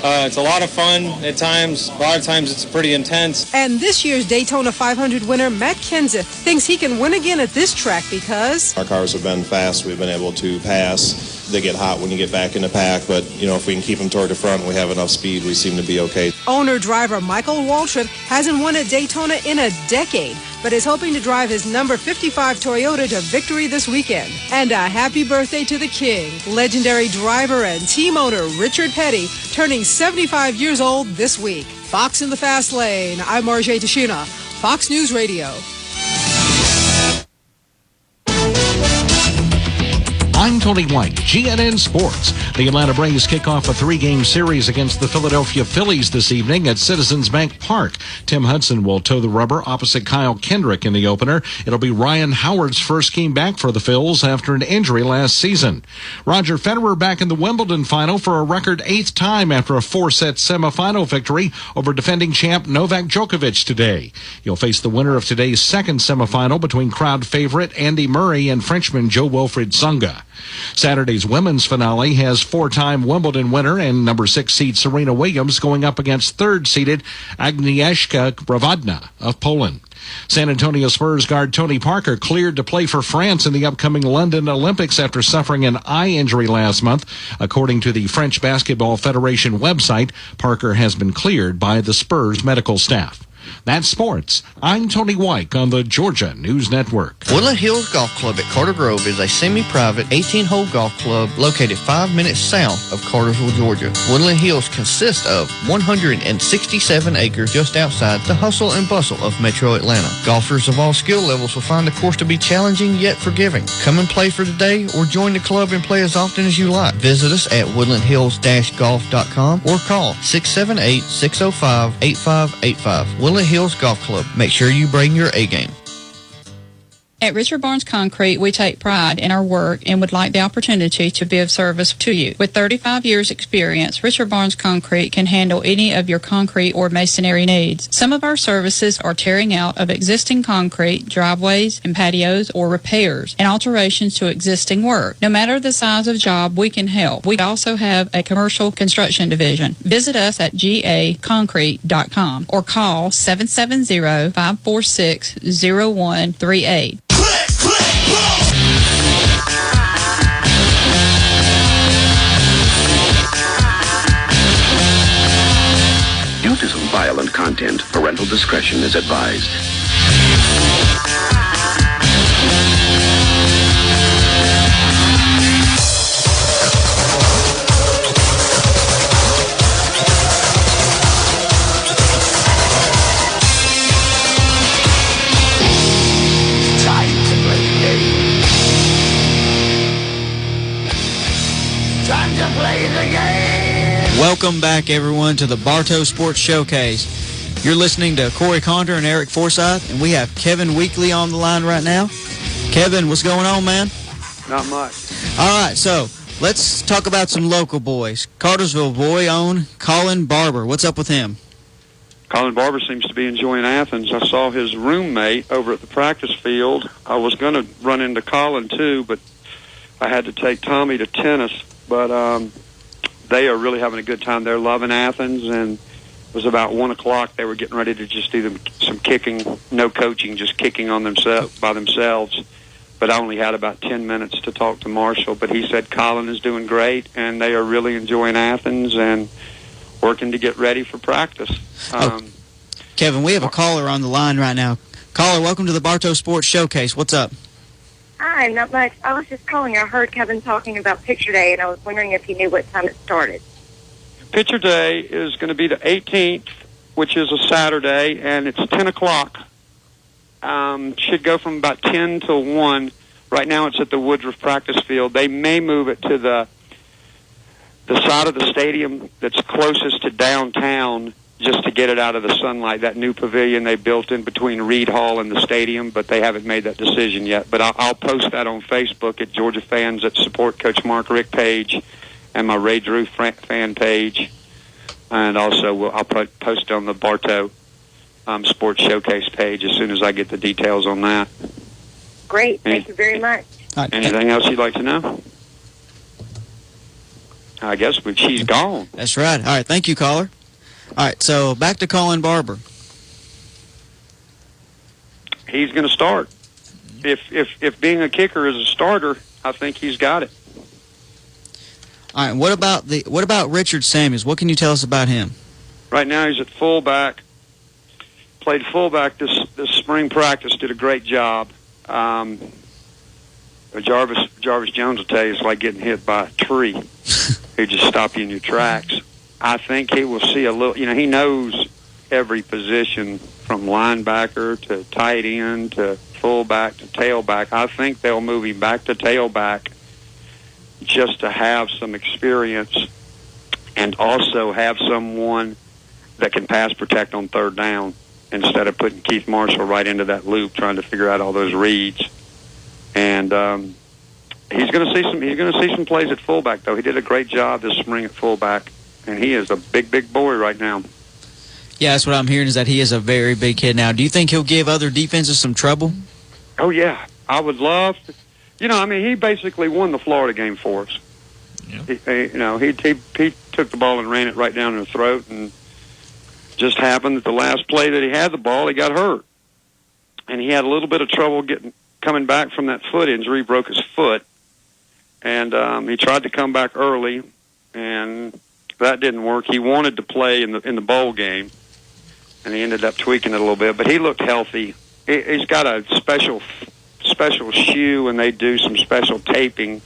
It's a lot of fun at times. A lot of times it's pretty intense. And this year's Daytona 500 winner, Matt Kenseth, thinks he can win again at this track because our cars have been fast. We've been able to pass. They get hot when you get back in the pack, but, if we can keep them toward the front and we have enough speed, we seem to be okay. Owner-driver Michael Waltrip hasn't won at Daytona in a decade, but is hoping to drive his number 55 Toyota to victory this weekend. And a happy birthday to the King, legendary driver and team owner Richard Petty, turning 75 years old this week. Fox in the Fast Lane. I'm Marjay Tashina, Fox News Radio. I'm Tony White, GNN Sports. The Atlanta Braves kick off a 3-game series against the Philadelphia Phillies this evening at Citizens Bank Park. Tim Hudson will toe the rubber opposite Kyle Kendrick in the opener. It'll be Ryan Howard's first game back for the Phils after an injury last season. Roger Federer back in the Wimbledon final for a record 8th time after a 4-set semifinal victory over defending champ Novak Djokovic today. He'll face the winner of today's second semifinal between crowd favorite Andy Murray and Frenchman Jo-Wilfried Tsonga. Saturday's women's finale has 4-time Wimbledon winner and number 6 seed Serena Williams going up against 3rd-seeded Agnieszka Brawodna of Poland. San Antonio Spurs guard Tony Parker cleared to play for France in the upcoming London Olympics after suffering an eye injury last month. According to the French Basketball Federation website, Parker has been cleared by the Spurs medical staff. That's sports. I'm Tony White on the Georgia News Network. Woodland Hills Golf Club at Carter Grove is a semi-private 18-hole golf club located 5 minutes south of Cartersville, Georgia. Woodland Hills consists of 167 acres just outside the hustle and bustle of Metro Atlanta. Golfers of all skill levels will find the course to be challenging yet forgiving. Come and play for the day or join the club and play as often as you like. Visit us at woodlandhills-golf.com or call 678-605-8585. Woodland Hills Golf Club. Make sure you bring your A-game. At Richard Barnes Concrete, we take pride in our work and would like the opportunity to be of service to you. With 35 years experience, Richard Barnes Concrete can handle any of your concrete or masonry needs. Some of our services are tearing out of existing concrete, driveways and patios, or repairs and alterations to existing work. No matter the size of job, we can help. We also have a commercial construction division. Visit us at gaconcrete.com or call 770-546-0138. Due to some violent content, parental discretion is advised. Welcome back, everyone, to the Bartow Sports Showcase. You're listening to Corey Condor and Eric Forsyth, and we have Kevin Weekly on the line right now. Kevin, what's going on, man? Not much. All right, so let's talk about some local boys. Cartersville boy owned Colin Barber. What's up with him? Colin Barber seems to be enjoying Athens. I saw his roommate over at the practice field. I was going to run into Colin, too, but I had to take Tommy to tennis. But they are really having a good time. They're loving Athens, and it was about 1 o'clock. They were getting ready to just do some kicking, no coaching, just kicking on by themselves. But I only had about 10 minutes to talk to Marshall. But he said Colin is doing great, and they are really enjoying Athens and working to get ready for practice. Kevin, we have a caller on the line right now. Caller, welcome to the Bartow Sports Showcase. What's up? Hi, not much. I was just calling. I heard Kevin talking about Picture Day, and I was wondering if he knew what time it started. Picture Day is going to be the 18th, which is a Saturday, and it's 10 o'clock. Should go from about 10 to 1. Right now it's at the Woodruff practice field. They may move it to the side of the stadium that's closest to downtown, just to get it out of the sunlight, that new pavilion they built in between Reed Hall and the stadium, but they haven't made that decision yet. But I'll post that on Facebook at Georgia Fans that Support Coach Mark Rick page and my Ray Drew fan page. And also I'll post it on the Bartow Sports Showcase page as soon as I get the details on that. Great. Thank you very much. Anything else you'd like to know? I guess she's gone. That's right. All right, thank you, caller. All right, so back to Colin Barber. He's going to start. If being a kicker is a starter, I think he's got it. All right, what about Richard Samuels? What can you tell us about him? Right now he's at fullback. played fullback this spring practice, did a great job. Jarvis Jones will tell you it's like getting hit by a tree. He just stop you in your tracks. I think he will see a little, he knows every position from linebacker to tight end to fullback to tailback. I think they'll move him back to tailback just to have some experience and also have someone that can pass protect on third down instead of putting Keith Marshall right into that loop trying to figure out all those reads. And he's going to see some plays at fullback, though. He did a great job this spring at fullback, and he is a big boy right now. Yeah, that's what I'm hearing is that he is a very big kid now. Do you think he'll give other defenses some trouble? Oh, yeah. I would love to. He basically won the Florida game for us. Yeah. He took the ball and ran it right down their throat, and just happened that the last play that he had the ball, he got hurt. And he had a little bit of trouble coming back from that foot injury. He broke his foot. And he tried to come back early, and that didn't work. He wanted to play in the bowl game, and he ended up tweaking it a little bit. But he looked healthy. He's got a special shoe, and they do some special taping.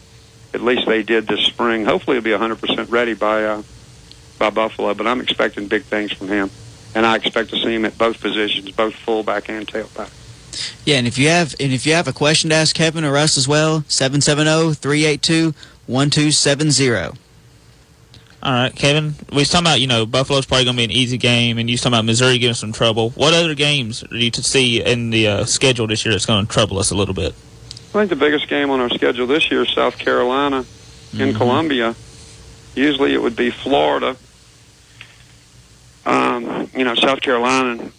At least they did this spring. Hopefully he'll be 100% ready by Buffalo, but I'm expecting big things from him. And I expect to see him at both positions, both fullback and tailback. Yeah, and if you have a question to ask Kevin or us as well, 770-382-1270. All right, Kevin, we was talking about, Buffalo's probably going to be an easy game, and you was talking about Missouri giving some trouble. What other games do you see in the schedule this year that's going to trouble us a little bit? I think the biggest game on our schedule this year is South Carolina in Columbia. Usually it would be Florida. South Carolina,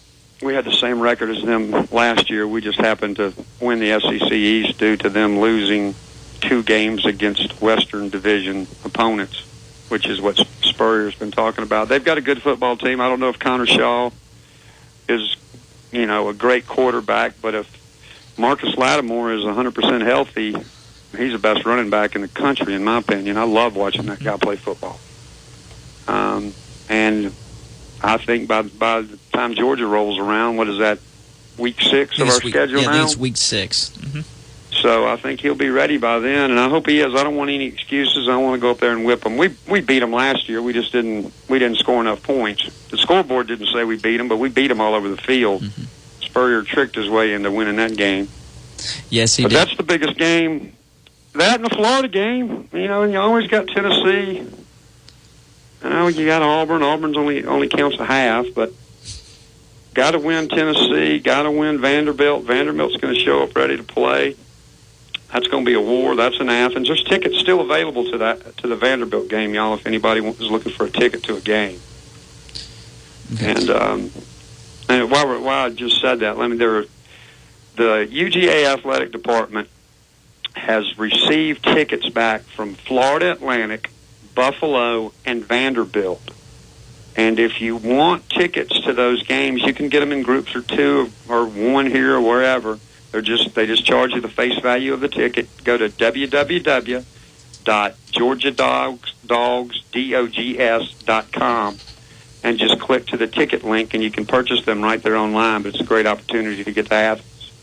we had the same record as them last year. We just happened to win the SEC East due to them losing 2 games against Western Division opponents, which is what Spurrier's been talking about. They've got a good football team. I don't know if Connor Shaw is, a great quarterback, but if Marcus Lattimore is 100% healthy, he's the best running back in the country, in my opinion. I love watching that guy play football. And I think by the time Georgia rolls around, what is that, week 6 of our schedule now? Yeah, I think it's week 6. Mm-hmm. So I think he'll be ready by then, and I hope he is. I don't want any excuses. I want to go up there and whip them. We beat them last year. We just didn't score enough points. The scoreboard didn't say we beat them, but we beat them all over the field. Mm-hmm. Spurrier tricked his way into winning that game. Yes, he did. But that's the biggest game. That and the Florida game. And you always got Tennessee. You got Auburn. Auburn's only counts a half, but got to win Tennessee. Got to win Vanderbilt. Vanderbilt's going to show up ready to play. That's going to be a war. That's in Athens. There's tickets still available to the Vanderbilt game, y'all, if anybody is looking for a ticket to a game. Okay. And while I just said that, the UGA Athletic Department has received tickets back from Florida Atlantic, Buffalo, and Vanderbilt. And if you want tickets to those games, you can get them in groups or 2 or 1 here or wherever. They just charge you the face value of the ticket. Go to www.georgiadogs.com and just click to the ticket link, and you can purchase them right there online. But it's a great opportunity to get to Athens.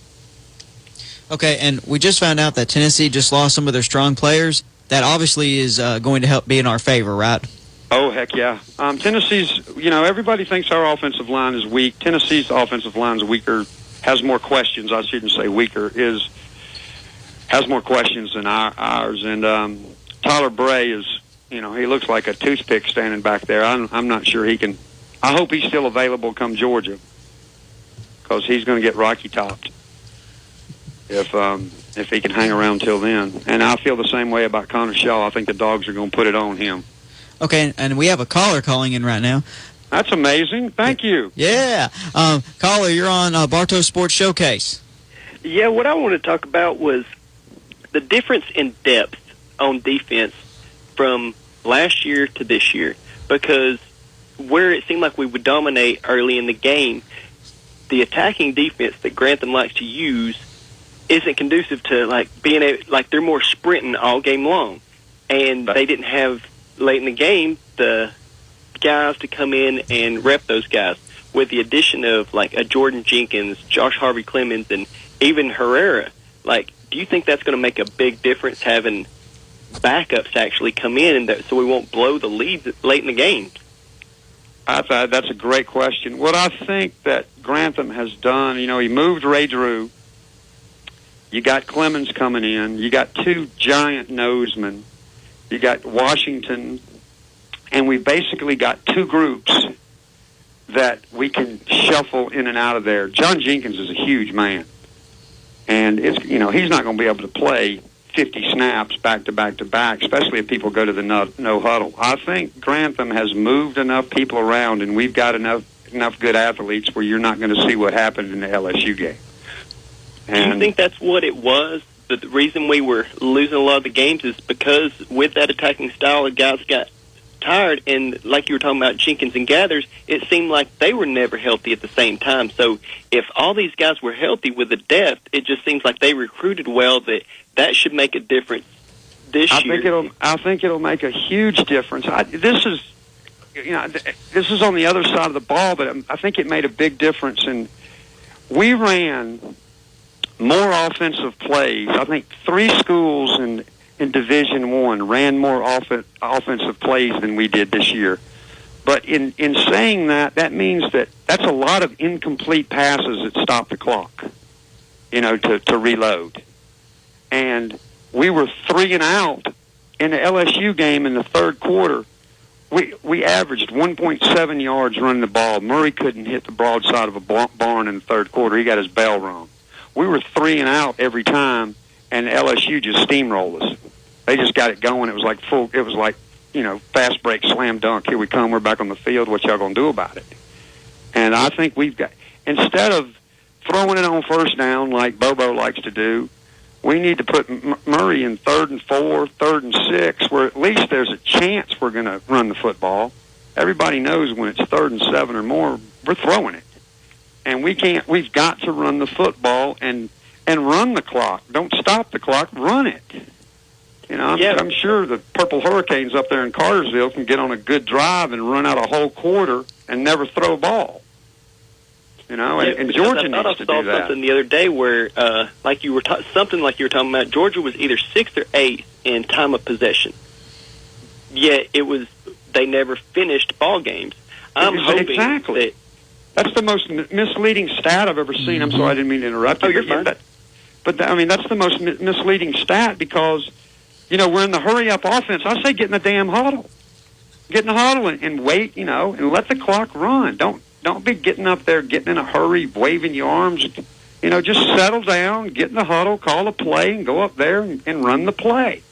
Okay, and we just found out that Tennessee just lost some of their strong players. That obviously is going to help be in our favor, right? Oh, heck yeah. Tennessee's, everybody thinks our offensive line is weak. Tennessee's offensive line is weaker. Has more questions. I shouldn't say weaker. Has more questions than ours. And Tyler Bray is, he looks like a toothpick standing back there. I'm not sure he can. I hope he's still available come Georgia, because he's going to get Rocky topped if he can hang around till then. And I feel the same way about Connor Shaw. I think the Dogs are going to put it on him. Okay, and we have a caller calling in right now. That's amazing. Thank you. Yeah. Caller, you're on Bartow Sports Showcase. Yeah, what I wanted to talk about was the difference in depth on defense from last year to this year. Because where it seemed like we would dominate early in the game, the attacking defense that Grantham likes to use isn't conducive to being able, they're more sprinting all game long. And they didn't have, late in the game, the guys to come in and rep those guys. with the addition of like a Jordan Jenkins, Josh Harvey Clemens, and even Herrera, like, do you think that's going to make a big difference having backups actually come in, and so we won't blow the lead late in the game? I thought that's a great question. What I think that Grantham has done, he moved Ray Drew. You got Clemens coming in. You got two giant nosemen. You got Washington. And we've basically got two groups that we can shuffle in and out of there. John Jenkins is a huge man. And he's not going to be able to play 50 snaps back to back to back, especially if people go to the no huddle. I think Grantham has moved enough people around, and we've got enough good athletes where you're not going to see what happened in the LSU game. And do you think that's what it was? The reason we were losing a lot of the games is because with that attacking style, the guys got tired, and like you were talking about Jenkins and Gathers, it seemed like they were never healthy at the same time. So if all these guys were healthy with the depth, it just seems like they recruited well. That should make a difference this year. I think it'll make a huge difference. This is on the other side of the ball, but I think it made a big difference. And we ran more offensive plays. I think 3 schools in Division I ran more offensive plays than we did this year. But in saying that means that's a lot of incomplete passes that stop the clock, to reload. And we were 3 and out in the LSU game in the third quarter. We averaged 1.7 yards running the ball. Murray couldn't hit the broadside of a barn in the third quarter. He got his bell rung. We were 3 and out every time, and LSU just steamrolled us. They just got it going. It was like fast break, slam dunk. Here we come. We're back on the field. What y'all going to do about it? And I think instead of throwing it on first down like Bobo likes to do, we need to put Murray in 3rd and 4, 3rd and 6, where at least there's a chance we're going to run the football. Everybody knows when it's 3rd and 7 or more, we're throwing it. And we've got to run the football and run the clock. Don't stop the clock, run it. I'm sure the Purple Hurricanes up there in Cartersville can get on a good drive and run out a whole quarter and never throw a ball. And Georgia needs to do that. I saw something the other day where, like you were talking about, Georgia was either 6th or 8th in time of possession. Yet they never finished ball games. I'm hoping that that's the most misleading stat I've ever seen. I'm sorry, I didn't mean to interrupt you. Oh, you're fine. But that's the most misleading stat because, we're in the hurry-up offense. I say get in the damn huddle. Get in the huddle and wait, and let the clock run. Don't be getting up there, getting in a hurry, waving your arms. Just settle down, get in the huddle, call a play, and go up there and run the play.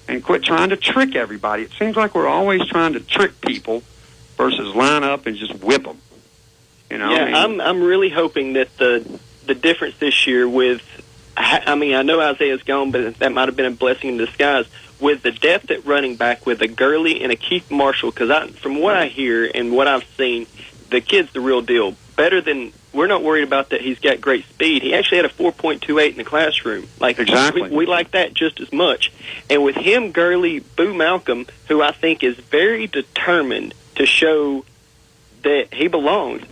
And quit trying to trick everybody. It seems like we're always trying to trick people versus line up and just whip them. I'm really hoping that the difference this year with, I know Isaiah's gone, but that might have been a blessing in disguise, with the depth at running back with a Gurley and a Keith Marshall, because from what I hear and what I've seen, the kid's the real deal. We're not worried about that he's got great speed. He actually had a 4.28 in the classroom. Exactly. We like that just as much. And with him, Gurley, Boo Malcolm, who I think is very determined to show that he belongs,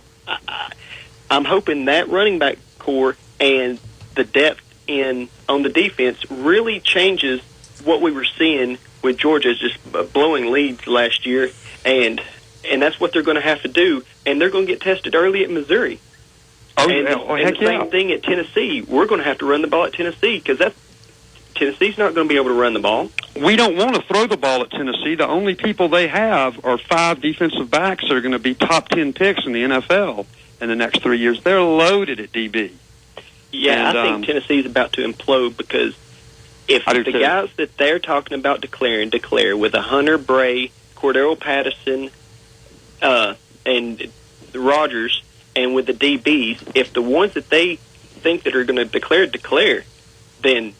I'm hoping that running back core and the depth on the defense really changes what we were seeing with Georgia, just blowing leads last year, and that's what they're going to have to do, and they're going to get tested early at Missouri. And the same thing at Tennessee. We're going to have to run the ball at Tennessee because Tennessee's not going to be able to run the ball. We don't want to throw the ball at Tennessee. The only people they have are 5 defensive backs that are going to be top 10 picks in the NFL in the next 3 years. They're loaded at DB. Yeah, I think Tennessee's about to implode because if the guys that they're talking about declare with a Hunter Bray, Cordero Patterson, and Rogers, and with the DBs, if the ones that they think that are going to declare, then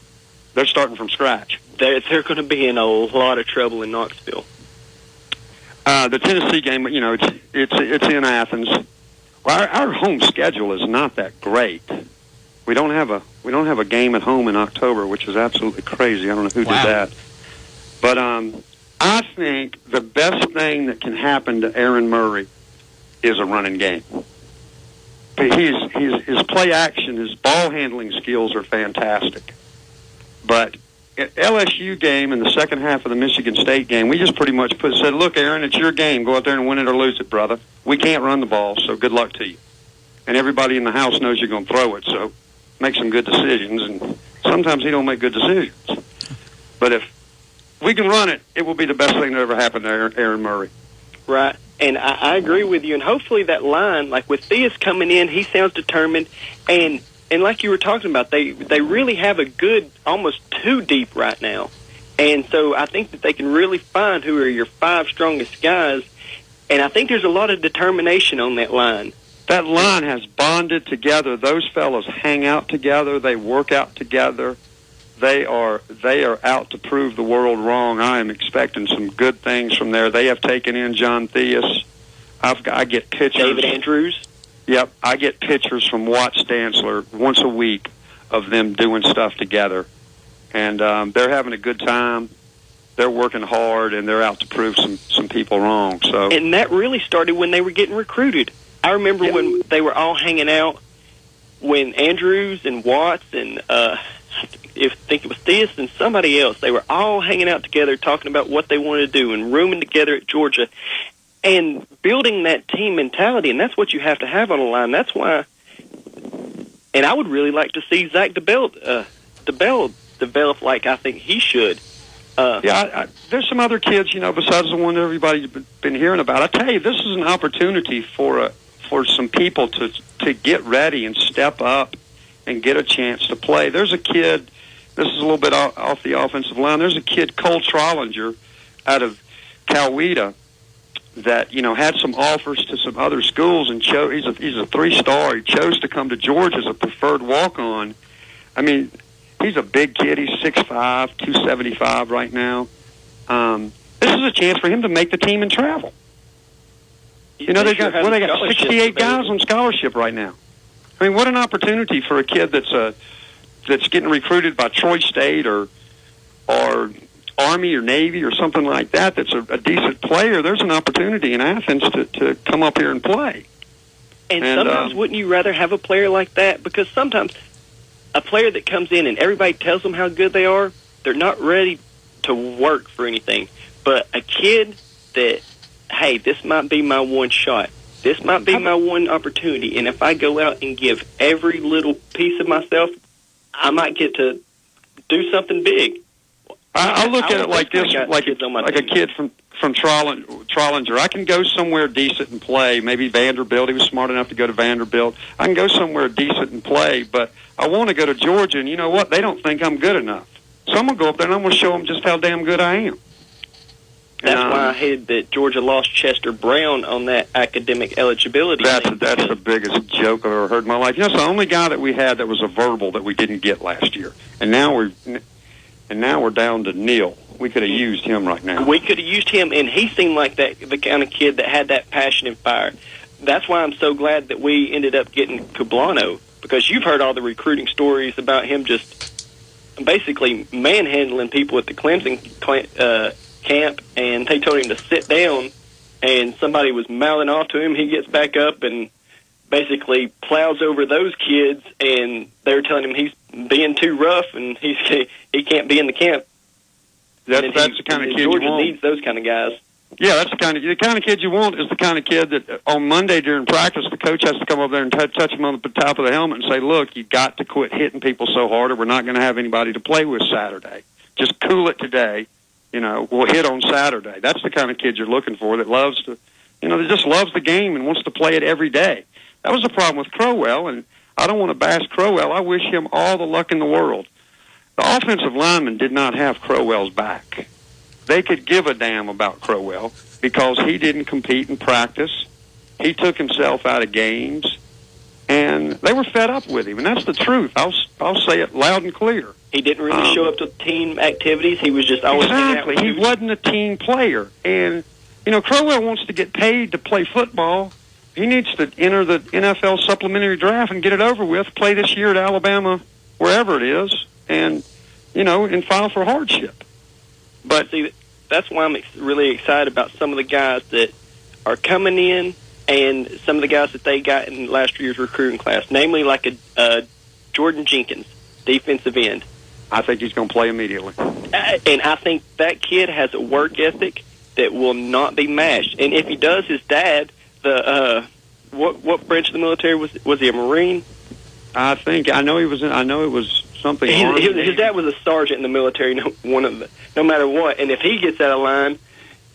they're starting from scratch. They're going to be in a lot of trouble in Knoxville. The Tennessee game, it's in Athens. Well, our home schedule is not that great. We don't have a game at home in October, which is absolutely crazy. I don't know who did that. But I think the best thing that can happen to Aaron Murray is a running game. his play action, his ball handling skills are fantastic. But at LSU game in the second half of the Michigan State game, we just pretty much said, look, Aaron, it's your game. Go out there and win it or lose it, brother. We can't run the ball, so good luck to you. And everybody in the house knows you're going to throw it, so make some good decisions. And sometimes he don't make good decisions. But if we can run it, it will be the best thing that ever happened to Aaron Murray. Right. And I agree with you. And hopefully that line, like with Theus coming in, he sounds determined. And like you were talking about, they really have a good, almost too deep right now. And so I think that they can really find who are your 5 strongest guys. And I think there's a lot of determination on that line. That line has bonded together. Those fellows hang out together. They work out together. They are out to prove the world wrong. I am expecting some good things from there. They have taken in John Theus. I get pictures. David Andrews. Yep, I get pictures from Watt Stansler once a week of them doing stuff together, and they're having a good time. They're working hard, and they're out to prove some people wrong. So, and that really started when they were getting recruited. I remember when they were all hanging out, when Andrews and Watts and I think it was Theus and somebody else, they were all hanging out together talking about what they wanted to do and rooming together at Georgia and building that team mentality, and that's what you have to have on the line. That's why, and I would really like to see Zach DeBell develop like I think he should. There's some other kids, besides the one that everybody's been hearing about. I tell you, this is an opportunity for some people to get ready and step up and get a chance to play. There's a kid, this is a little bit off the offensive line, there's a kid, Cole Trollinger, out of Coweta, that, had some offers to some other schools and he's a 3-star. He chose to come to Georgia as a preferred walk-on. I mean, he's a big kid. He's 6'5", 275 right now. This is a chance for him to make the team and travel. They got 68 guys on scholarship right now. I mean, what an opportunity for a kid that's getting recruited by Troy State or Army or Navy or something like that. That's a decent player. There's an opportunity in Athens to come up here and play. And sometimes wouldn't you rather have a player like that? Because sometimes a player that comes in and everybody tells them how good they are, they're not ready to work for anything. But a kid that, hey, this might be my one shot. This might be my one opportunity, and if I go out and give every little piece of myself, I might get to do something big. I look at it like this, like a kid from Trollinger. I can go somewhere decent and play, maybe Vanderbilt. He was smart enough to go to Vanderbilt. I can go somewhere decent and play, but I want to go to Georgia, and you know what? They don't think I'm good enough. So I'm going to go up there, and I'm going to show them just how damn good I am. That's why I hated that Georgia lost Chester Brown on that academic eligibility. That's the biggest joke I've ever heard in my life. It's the only guy that we had that was a verbal that we didn't get last year, and now we're down to Neal. We could have used him right now. We could have used him, and he seemed like the kind of kid that had that passion and fire. That's why I'm so glad that we ended up getting Cublano, because you've heard all the recruiting stories about him just basically manhandling people at the Clemson camp, and they told him to sit down, and somebody was mouthing off to him. He gets back up and basically plows over those kids, and they're telling him he's being too rough and he can't be in the camp. That's the kind of kid Georgia you want. needs those kind of guys. Yeah, that's the kind of kid you want. Is the kind of kid that on Monday during practice, the coach has to come over there and touch him on the top of the helmet and say, "Look, you got to quit hitting people so hard, or we're not going to have anybody to play with Saturday. Just cool it today. We'll hit on Saturday." That's the kind of kid you're looking for, that loves to, that just loves the game and wants to play it every day. That was the problem with Crowell, and I don't want to bash Crowell. I wish him all the luck in the world. The offensive linemen did not have Crowell's back. They could give a damn about Crowell because he didn't compete in practice. He took himself out of games, and they were fed up with him, and that's the truth. I'll say it loud and clear. He didn't really show up to team activities. He was just always exactly. He wasn't a team player, and Crowell wants to get paid to play football. He needs to enter the NFL supplementary draft and get it over with. Play this year at Alabama, wherever it is, and and file for hardship. But see, that's why I'm really excited about some of the guys that are coming in and some of the guys that they got in last year's recruiting class, namely like a Jordan Jenkins, defensive end. I think he's going to play immediately. And I think that kid has a work ethic that will not be matched. And if he does, his dad, what branch of the military was he? A Marine? I know it was something. His dad was a sergeant in the military. No matter what, and if he gets out of line,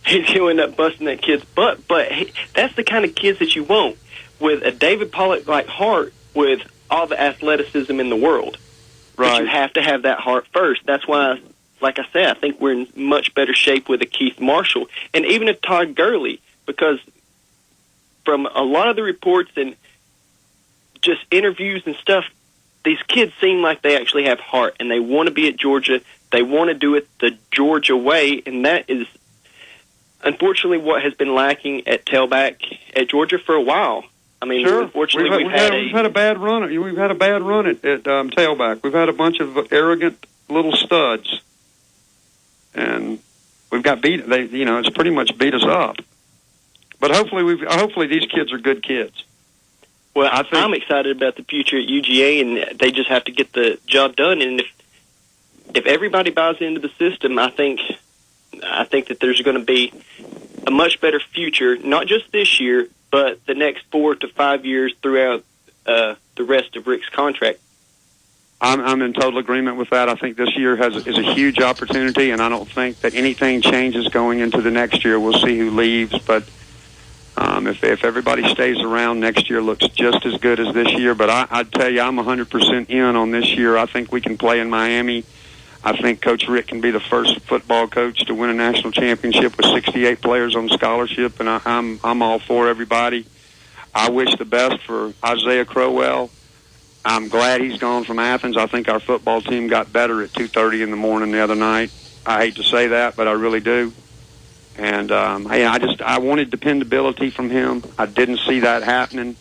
he'll end up busting that kid's butt. But that's the kind of kids that you want, with a David Pollock-like heart, with all the athleticism in the world. Right. But you have to have that heart first. That's why, like I said, I think we're in much better shape with a Keith Marshall and even a Todd Gurley, because from a lot of the reports and just interviews and stuff, these kids seem like they actually have heart and they want to be at Georgia. They want to do it the Georgia way, and that is unfortunately what has been lacking at tailback at Georgia for a while. I mean, sure. Unfortunately, we've had a bad run. We've had a bad run at tailback. We've had a bunch of arrogant little studs, and we've got beat. It's pretty much beat us up. But hopefully these kids are good kids. Well, I'm excited about the future at UGA, and they just have to get the job done. And if everybody buys into the system, I think that there's going to be a much better future, not just this year, but the next 4 to 5 years throughout the rest of Rick's contract. I'm in total agreement with that. I think this year is a huge opportunity, and I don't think that anything changes going into the next year. We'll see who leaves, but if everybody stays around, next year looks just as good as this year. But I'd tell you, I'm 100% in on this year. I think we can play in Miami. I think Coach Rick can be the first football coach to win a national championship with 68 players on scholarship, and I'm all for everybody. I wish the best for Isaiah Crowell. I'm glad he's gone from Athens. I think our football team got better at 2:30 in the morning the other night. I hate to say that, but I really do. And I wanted dependability from him. I didn't see that happening.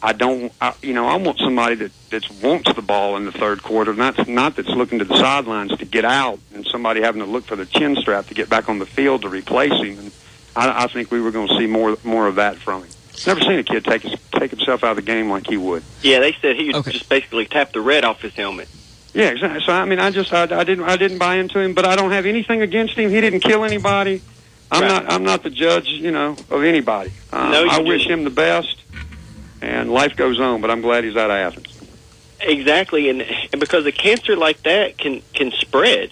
I want somebody that wants the ball in the third quarter, that's looking to the sidelines to get out, and somebody having to look for the chin strap to get back on the field to replace him. And I think we were going to see more of that from him. Never seen a kid take himself out of the game like he would. Yeah, they said he would just basically tap the red off his helmet. Yeah, exactly. So I mean, I didn't buy into him, but I don't have anything against him. He didn't kill anybody. I'm not the judge, of anybody. I wish him the best, and life goes on. But I'm glad he's out of Athens. Exactly, and because a cancer like that can spread.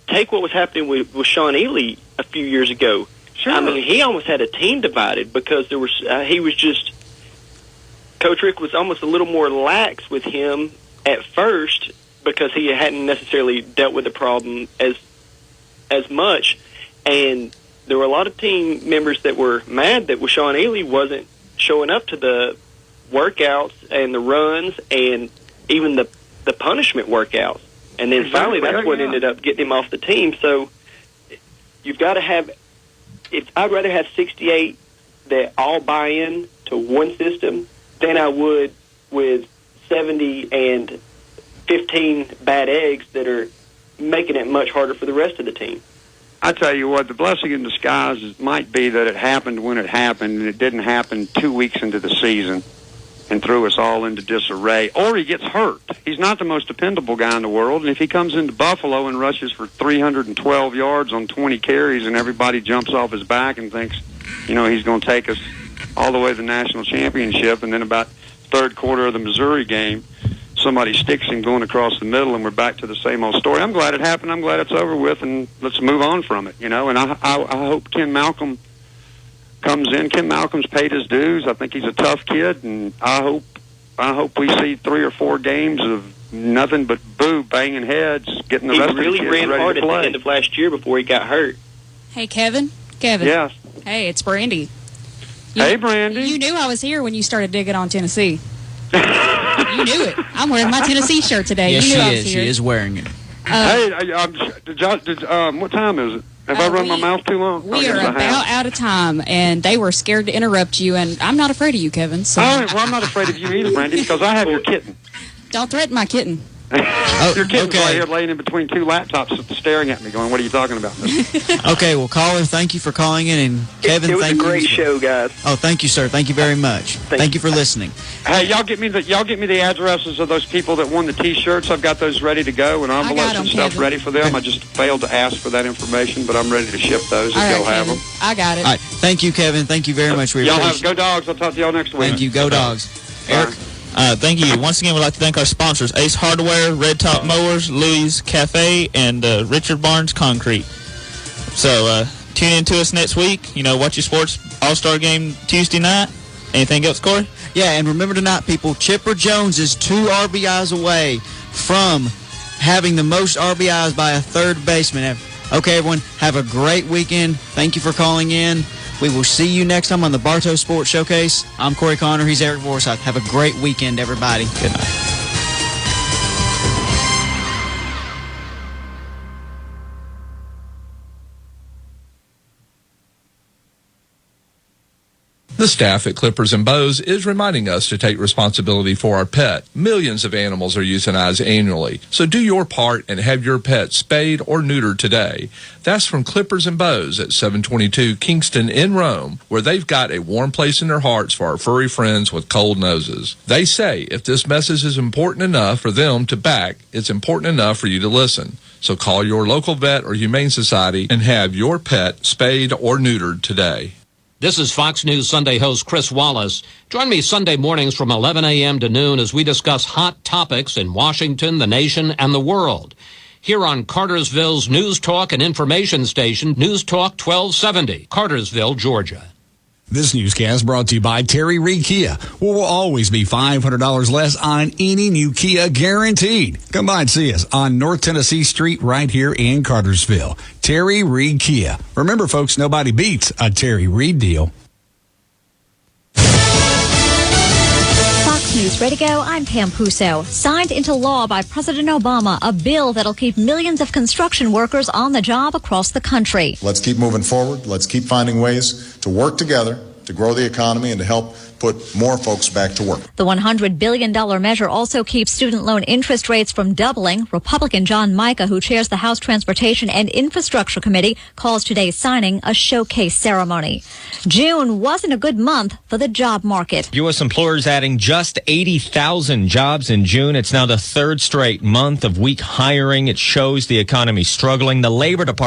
Take what was happening with Sean Ely a few years ago. Sure. I mean, he almost had a team divided because there was Coach Rick was almost a little more lax with him at first because he hadn't necessarily dealt with the problem as much, and there were a lot of team members that were mad that Sean Ely wasn't showing up to the workouts and the runs and even the punishment workouts. And then finally that's what ended up getting him off the team. So you've got to have I'd rather have 68 that all buy in to one system than I would with 70 and 15 bad eggs that are making it much harder for the rest of the team. I tell you what, the blessing in disguise might be that it happened when it happened, and it didn't happen 2 weeks into the season and threw us all into disarray. Or he gets hurt. He's not the most dependable guy in the world, and if he comes into Buffalo and rushes for 312 yards on 20 carries and everybody jumps off his back and thinks, he's going to take us all the way to the national championship, and then about third quarter of the Missouri game, somebody sticks him going across the middle, and we're back to the same old story. I'm glad it happened. I'm glad it's over with, and let's move on from it, And I hope Ken Malcolm comes in. Ken Malcolm's paid his dues. I think he's a tough kid, and I hope we see 3 or 4 games of nothing but banging heads, getting the rest of the kids ready to play. He really ran hard at the end of last year before he got hurt. Hey, Kevin. Yes. Hey, it's Brandy. Hey, Brandy. You knew I was here when you started digging on Tennessee. You knew it. I'm wearing my Tennessee shirt today. Yes, you knew she I was is. here. She is wearing it. Hey, what time is it? Have I run my mouth too long? We are about out of time, and they were scared to interrupt you, and I'm not afraid of you, Kevin. So. All right, well, I'm not afraid of you either, Brandy, because I have your kitten. Don't threaten my kitten. Your kid's right here laying in between two laptops staring at me going, what are you talking about? Okay, well, caller, thank you for calling in. And Kevin, it was thank a great you. show, guys. Oh, thank you, sir. Thank you very much. Thank you for listening. Hey, y'all get me the addresses of those people that won the T-shirts. I've got those ready to go and envelopes and stuff ready for them. I just failed to ask for that information, but I'm ready to ship those if y'all have them. I got it. All right. Thank you, Kevin. Thank you very much. Y'all have Go Dogs. I'll talk to y'all next week. Thank you. Go Dogs. Eric? Thank you. Once again, we'd like to thank our sponsors, Ace Hardware, Red Top Mowers, Louis Cafe, and Richard Barnes Concrete. So tune in to us next week. Watch your sports All-Star game Tuesday night. Anything else, Corey? Yeah, and remember tonight, people, Chipper Jones is 2 RBIs away from having the most RBIs by a third baseman. Okay, everyone, have a great weekend. Thank you for calling in. We will see you next time on the Bartow Sports Showcase. I'm Corey Connor. He's Eric Forsyth. Have a great weekend, everybody. Good night. The staff at Clippers and Bows is reminding us to take responsibility for our pet. Millions of animals are euthanized annually, so do your part and have your pet spayed or neutered today. That's from Clippers and Bows at 722 Kingston in Rome, where they've got a warm place in their hearts for our furry friends with cold noses. They say if this message is important enough for them to back, it's important enough for you to listen. So call your local vet or humane society and have your pet spayed or neutered today. This is Fox News Sunday host Chris Wallace. Join me Sunday mornings from 11 a.m. to noon as we discuss hot topics in Washington, the nation, and the world. Here on Cartersville's News Talk and Information Station, News Talk 1270, Cartersville, Georgia. This newscast brought to you by Terry Reed Kia, where will always be $500 less on any new Kia guaranteed. Come by and see us on North Tennessee Street right here in Cartersville. Terry Reed Kia. Remember, folks, nobody beats a Terry Reed deal. Fox News Ready to Go, I'm Pam Puso. Signed into law by President Obama, a bill that'll keep millions of construction workers on the job across the country. Let's keep moving forward. Let's keep finding ways to work together to grow the economy and to help put more folks back to work. The $100 billion measure also keeps student loan interest rates from doubling. Republican John Mica, who chairs the House Transportation and Infrastructure Committee, calls today's signing a showcase ceremony. June wasn't a good month for the job market. U.S. employers adding just 80,000 jobs in June. It's now the third straight month of weak hiring. It shows the economy struggling. The Labor Department